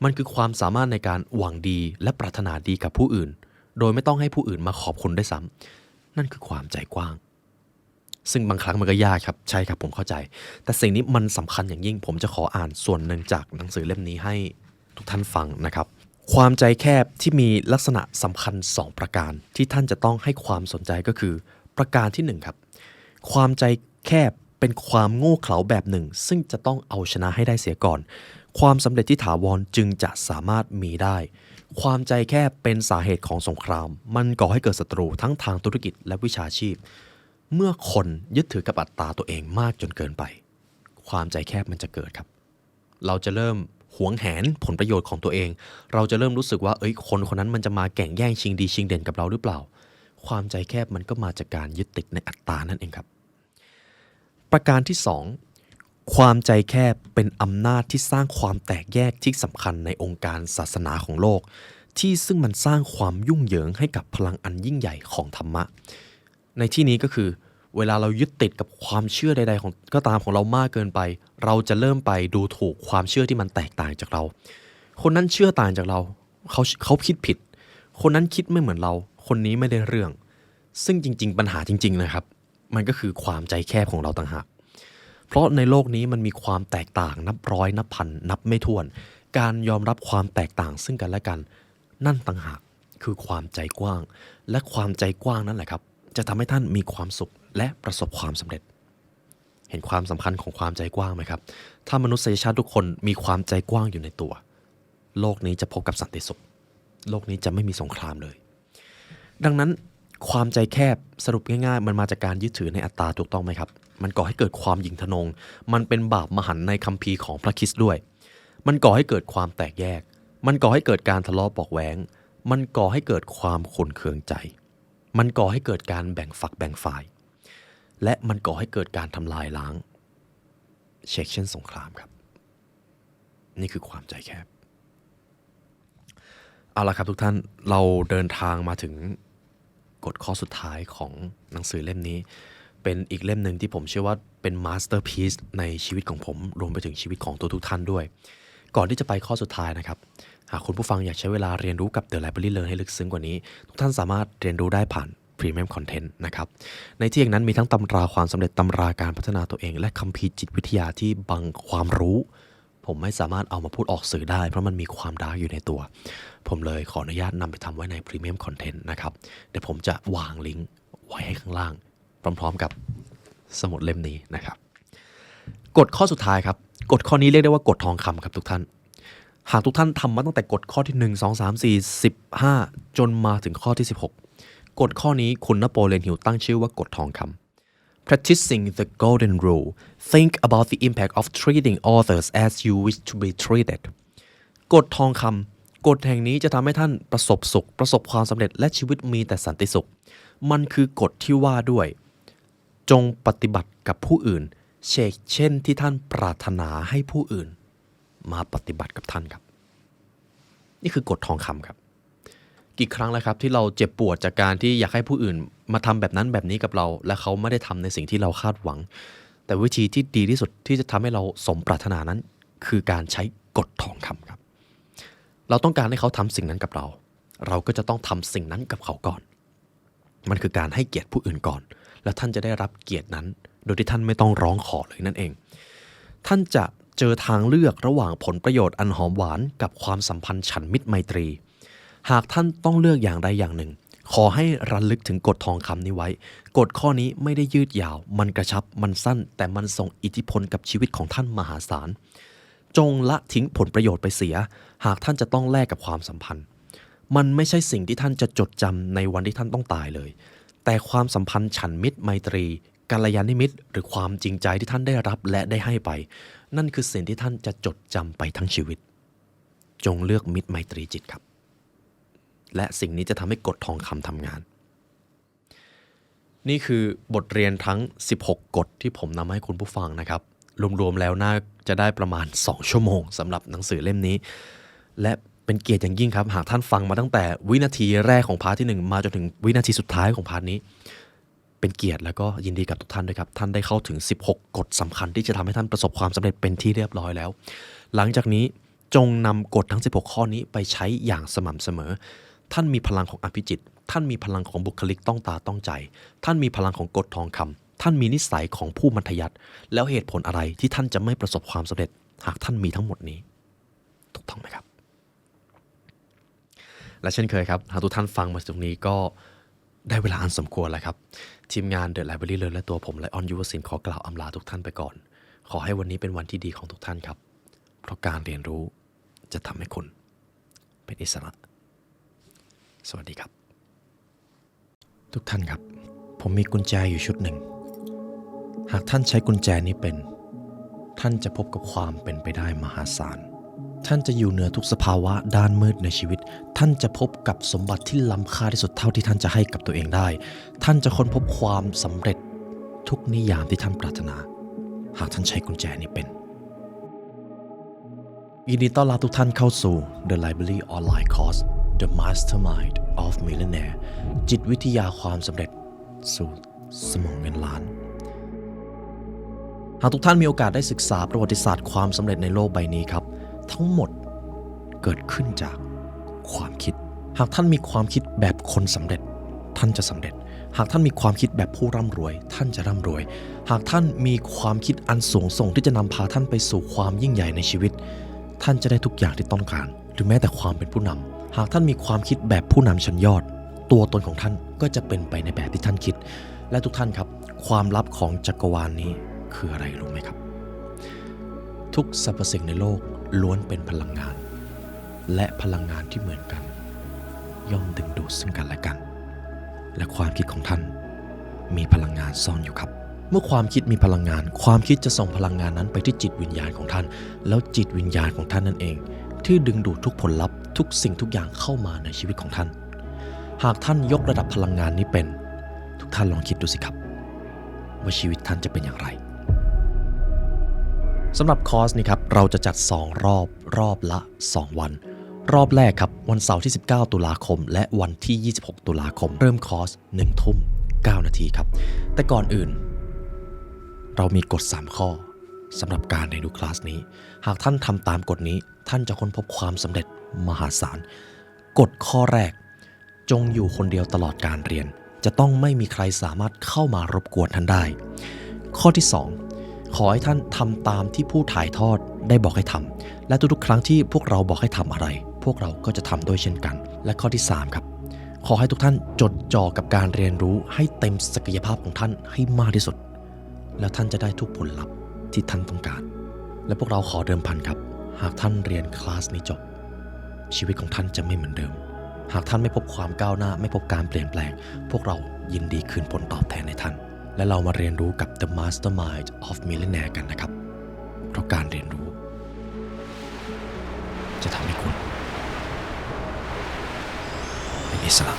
มันคือความสามารถในการหวังดีและปรารถนาดีกับผู้อื่นโดยไม่ต้องให้ผู้อื่นมาขอบคุณด้วยซ้ำนั่นคือความใจกว้างซึ่งบางครั้งมันก็ยากครับใช่ครับผมเข้าใจแต่สิ่งนี้มันสำคัญอย่างยิ่งผมจะขออ่านส่วนหนึ่งจากหนังสือเล่มนี้ให้ทุกท่านฟังนะครับความใจแคบที่มีลักษณะสำคัญ2ประการที่ท่านจะต้องให้ความสนใจก็คือประการที่1ครับความใจแคบเป็นความโง่เขลาแบบหนึ่งซึ่งจะต้องเอาชนะให้ได้เสียก่อนความสำเร็จที่ถาวรจึงจะสามารถมีได้ความใจแคบเป็นสาเหตุของสงครามมันก่อให้เกิดศัตรูทั้งทางธุรกิจและวิชาชีพเมื่อคนยึดถือกับอัตตาตัวเองมากจนเกินไปความใจแคบมันจะเกิดครับเราจะเริ่มหวงแหนผลประโยชน์ของตัวเองเราจะเริ่มรู้สึกว่าคนคนนั้นมันจะมาแข่งแย่งชิงดีชิงเด่นกับเราหรือเปล่าความใจแคบมันก็มาจากการยึดติดในอัตตานั่นเองครับประการที่2ความใจแคบเป็นอำนาจที่สร้างความแตกแยกที่สำคัญในองค์การศาสนาของโลกที่ซึ่งมันสร้างความยุ่งเหยิงให้กับพลังอันยิ่งใหญ่ของธรรมะในที่นี้ก็คือเวลาเรายึดติดกับความเชื่อใดๆของก็ตามของเรามากเกินไปเราจะเริ่มไปดูถูกความเชื่อที่มันแตกต่างจากเราคนนั้นเชื่อต่างจากเราเขาคิดผิดคนนั้นคิดไม่เหมือนเราคนนี้ไม่ได้เรื่องซึ่งจริงๆปัญหาจริงๆนะครับมันก็คือความใจแคบของเราต่างหากเพราะในโลกนี้มันมีความแตกต่างนับร้อยนับพันนับไม่ถ้วนการยอมรับความแตกต่างซึ่งกันและกันนั่นต่างหากคือความใจกว้างและความใจกว้างนั่นแหละครับจะทำให้ท่านมีความสุขและประสบความสำเร็จเห็นความสำคัญของความใจกว้างไหมครับถ้ามนุษยชาติทุกคนมีความใจกว้างอยู่ในตัวโลกนี้จะพบกับสันติสุขโลกนี้จะไม่มีสงครามเลยดังนั้นความใจแคบสรุปง่ายๆมันมาจากการยึดถือในอัตตาถูกต้องไหมครับมันก่อให้เกิดความหยิ่งทะนงมันเป็นบาปมหันต์ในคัมภีร์ของพระคริสต์ด้วยมันก่อให้เกิดความแตกแยกมันก่อให้เกิดการทะเลาะเบาะแว้งมันก่อให้เกิดความขุ่นเคืองใจมันก่อให้เกิดการแบ่งฝักแบ่งฝ่าย และมันก่อให้เกิดการทำลายล้างเช็กเช่นสงครามครับนี่คือความใจแคบเอาละครับทุกท่านเราเดินทางมาถึงกฎข้อสุดท้ายของหนังสือเล่มนี้เป็นอีกเล่มหนึ่งที่ผมเชื่อว่าเป็นมาสเตอร์พีซในชีวิตของผมรวมไปถึงชีวิตของตัวทุกท่านด้วยก่อนที่จะไปข้อสุดท้ายนะครับหากคุณผู้ฟังอยากใช้เวลาเรียนรู้กับ The Library Learn ให้ลึกซึ้งกว่านี้ทุกท่านสามารถเรียนรู้ได้ผ่าน Premium Content นะครับในที่อย่างนั้นมีทั้งตำราความสำเร็จตำราการพัฒนาตัวเองและคัมภีร์จิตวิทยาที่บังความรู้ผมไม่สามารถเอามาพูดออกสื่อได้เพราะมันมีความดาร์กอยู่ในตัวผมเลยขออนุญาตนำไปทำไว้ใน Premium Content นะครับเดี๋ยวผมจะวางลิงก์ไว้ให้ข้างล่างพร้อมๆกับสมุดเล่มนี้นะครับกฎข้อสุดท้ายครับกฎข้อนี้เรียกได้ว่ากฎทองคำครับทุกท่านหากทุกท่านทำมาตั้งแต่กฎข้อที่1 2 3 4 15จนมาถึงข้อที่16กฎข้อนี้คุณนโปเลียนฮิลตั้งชื่อว่ากฎทองคำ Practicing the golden rule think about the impact of treating others as you wish to be treated กฎทองคำกฎแห่งนี้จะทำให้ท่านประสบสุขประสบความสำเร็จและชีวิตมีแต่สันติสุขมันคือกฎที่ว่าด้วยจงปฏิบัติกับผู้อื่นเช่นที่ท่านปรารถนาให้ผู้อื่นมาปฏิบัติกับท่านครับนี่คือกฎทองคำครับกี่ครั้งแล้วครับที่เราเจ็บปวดจากการที่อยากให้ผู้อื่นมาทำแบบนั้นแบบนี้กับเราและเขาไม่ได้ทำในสิ่งที่เราคาดหวังแต่วิธีที่ดีที่สุดที่จะทำให้เราสมปรารถนานั้นคือการใช้กฎทองคำครับเราต้องการให้เขาทำสิ่งนั้นกับเราเราก็จะต้องทำสิ่งนั้นกับเขาก่อนมันคือการให้เกียรติผู้อื่นก่อนแล้วท่านจะได้รับเกียรตินั้นโดยที่ท่านไม่ต้องร้องขอเลยนั่นเองท่านจะเจอทางเลือกระหว่างผลประโยชน์อันหอมหวานกับความสัมพันธ์ฉันมิตรไมตรีหากท่านต้องเลือกอย่างใดอย่างหนึ่งขอให้ระลึกถึงกฎทองคำนี้ไว้กฎข้อนี้ไม่ได้ยืดยาวมันกระชับมันสั้นแต่มันส่งอิทธิพลกับชีวิตของท่านมหาศาลจงละทิ้งผลประโยชน์ไปเสียหากท่านจะต้องแลกกับความสัมพันธ์มันไม่ใช่สิ่งที่ท่านจะจดจำในวันที่ท่านต้องตายเลยแต่ความสัมพันธ์ฉันมิตรไมตรีกัลยาณมิตรหรือความจริงใจที่ท่านได้รับและได้ให้ไปนั่นคือสิ่งที่ท่านจะจดจำไปทั้งชีวิตจงเลือกมิตรไมตรีจิตครับและสิ่งนี้จะทำให้กฎทองคำทำงานนี่คือบทเรียนทั้ง16กฎที่ผมนำให้คุณผู้ฟังนะครับรวมๆแล้วน่าจะได้ประมาณ2ชั่วโมงสำหรับหนังสือเล่มนี้และเป็นเกียรติอย่างยิ่งครับหากท่านฟังมาตั้งแต่วินาทีแรกของพาร์ทที่1มาจนถึงวินาทีสุดท้ายของพาร์ทนี้เป็นเกียรติแล้วก็ยินดีกับทุกท่านด้วยครับท่านได้เข้าถึง16กฎสำคัญที่จะทำให้ท่านประสบความสำเร็จเป็นที่เรียบร้อยแล้วหลังจากนี้จงนำกฎทั้ง16ข้อนี้ไปใช้อย่างสม่ำเสมอท่านมีพลังของอภิจิตท่านมีพลังของบุคลิกต้องตาต้องใจท่านมีพลังของกฎทองคำท่านมีนิสัยของผู้มัธยัสถ์แล้วเหตุผลอะไรที่ท่านจะไม่ประสบความสำเร็จหากท่านมีทั้งหมดนี้ถูกต้องไหมครับและเช่นเคยครับหากทุกท่านฟังมาตรงนี้ก็ได้เวลาอันสมควรแล้วครับทีมงาน The Library Learn และตัวผมและออนยุวศิลป์ขอกล่าวอำลาทุกท่านไปก่อนขอให้วันนี้เป็นวันที่ดีของทุกท่านครับเพราะการเรียนรู้จะทำให้คุณเป็นอิสระสวัสดีครับทุกท่านครับผมมีกุญแจอยู่ชุดหนึ่งหากท่านใช้กุญแจนี้เป็นท่านจะพบกับความเป็นไปได้มหาศาลท่านจะอยู่เหนือทุกสภาวะด้านมืดในชีวิตท่านจะพบกับสมบัติที่ล้ำค่าที่สุดเท่าที่ท่านจะให้กับตัวเองได้ท่านจะค้นพบความสำเร็จทุกนิยามที่ท่านปรารถนาหากท่านใช้กุญแจนี้เป็นยินดีต้อนรับทุกท่านเข้าสู่ The Library Online Course The Mastermind of Millionaire จิตวิทยาความสำเร็จสู่สมองเงินล้านหากทุกท่านมีโอกาสได้ศึกษาประวัติศาสตร์ความสำเร็จในโลกใบนี้ครับทั้งหมดเกิดขึ้นจากความคิดหากท่านมีความคิดแบบคนสำเร็จท่านจะสำเร็จหากท่านมีความคิดแบบผู้ร่ำรวยท่านจะร่ำรวยหากท่านมีความคิดอันสูงส่งที่จะนำพาท่านไปสู่ความยิ่งใหญ่ในชีวิตท่านจะได้ทุกอย่างที่ต้องการหรือแม้แต่ความเป็นผู้นำหากท่านมีความคิดแบบผู้นำชั้นยอดตัวตนของท่านก็จะเป็นไปในแบบที่ท่านคิดและทุกท่านครับความลับของจักรวาลนี้คืออะไรรู้ไหมครับทุกสรรพสิ่งในโลกล้วนเป็นพลังงานและพลังงานที่เหมือนกันย่อมดึงดูดซึ่งกันและกันและความคิดของท่านมีพลังงานซ่อนอยู่ครับเมื่อความคิดมีพลังงานความคิดจะส่งพลังงานนั้นไปที่จิตวิญญาณของท่านแล้วจิตวิญญาณของท่านนั่นเองที่ดึงดูดทุกผลลัพธ์ทุกสิ่งทุกอย่างเข้ามาในชีวิตของท่านหากท่านยกระดับพลังงานนี้เป็นทุกท่านลองคิดดูสิครับ ว่าชีวิตท่านจะเป็นอย่างไรสำหรับคอร์สนี้ครับเราจะจัด2รอบละ2วันรอบแรกครับวันเสาร์ที่19ตุลาคมและวันที่26ตุลาคมเริ่มคอร์ส1 ทุ่ม 9 นาทีครับแต่ก่อนอื่นเรามีกฎ3ข้อสำหรับการเรียนรู้คลาสนี้หากท่านทำตามกฎนี้ท่านจะค้นพบความสำเร็จมหาศาลกฎข้อแรกจงอยู่คนเดียวตลอดการเรียนจะต้องไม่มีใครสามารถเข้ามารบกวนท่านได้ข้อที่2ขอให้ท่านทำตามที่ผู้ถ่ายทอดได้บอกให้ทำและทุกๆครั้งที่พวกเราบอกให้ทำอะไรพวกเราก็จะทำด้วยเช่นกันและข้อที่3ครับขอให้ทุกท่านจดจ่อกับการเรียนรู้ให้เต็มศักยภาพของท่านให้มากที่สุดแล้วท่านจะได้ทุกผลลัพธ์ที่ท่านต้องการและพวกเราขอเดิมพันครับหากท่านเรียนคลาสนี้จบชีวิตของท่านจะไม่เหมือนเดิมหากท่านไม่พบความก้าวหน้าไม่พบการเปลี่ยนแปลงพวกเรายินดีคืนผลตอบแทนให้ท่านและเรามาเรียนรู้กับ The Mastermind of Millionaire กันนะครับเพราะการเรียนรู้จะทำให้คุณเป็นอิสระ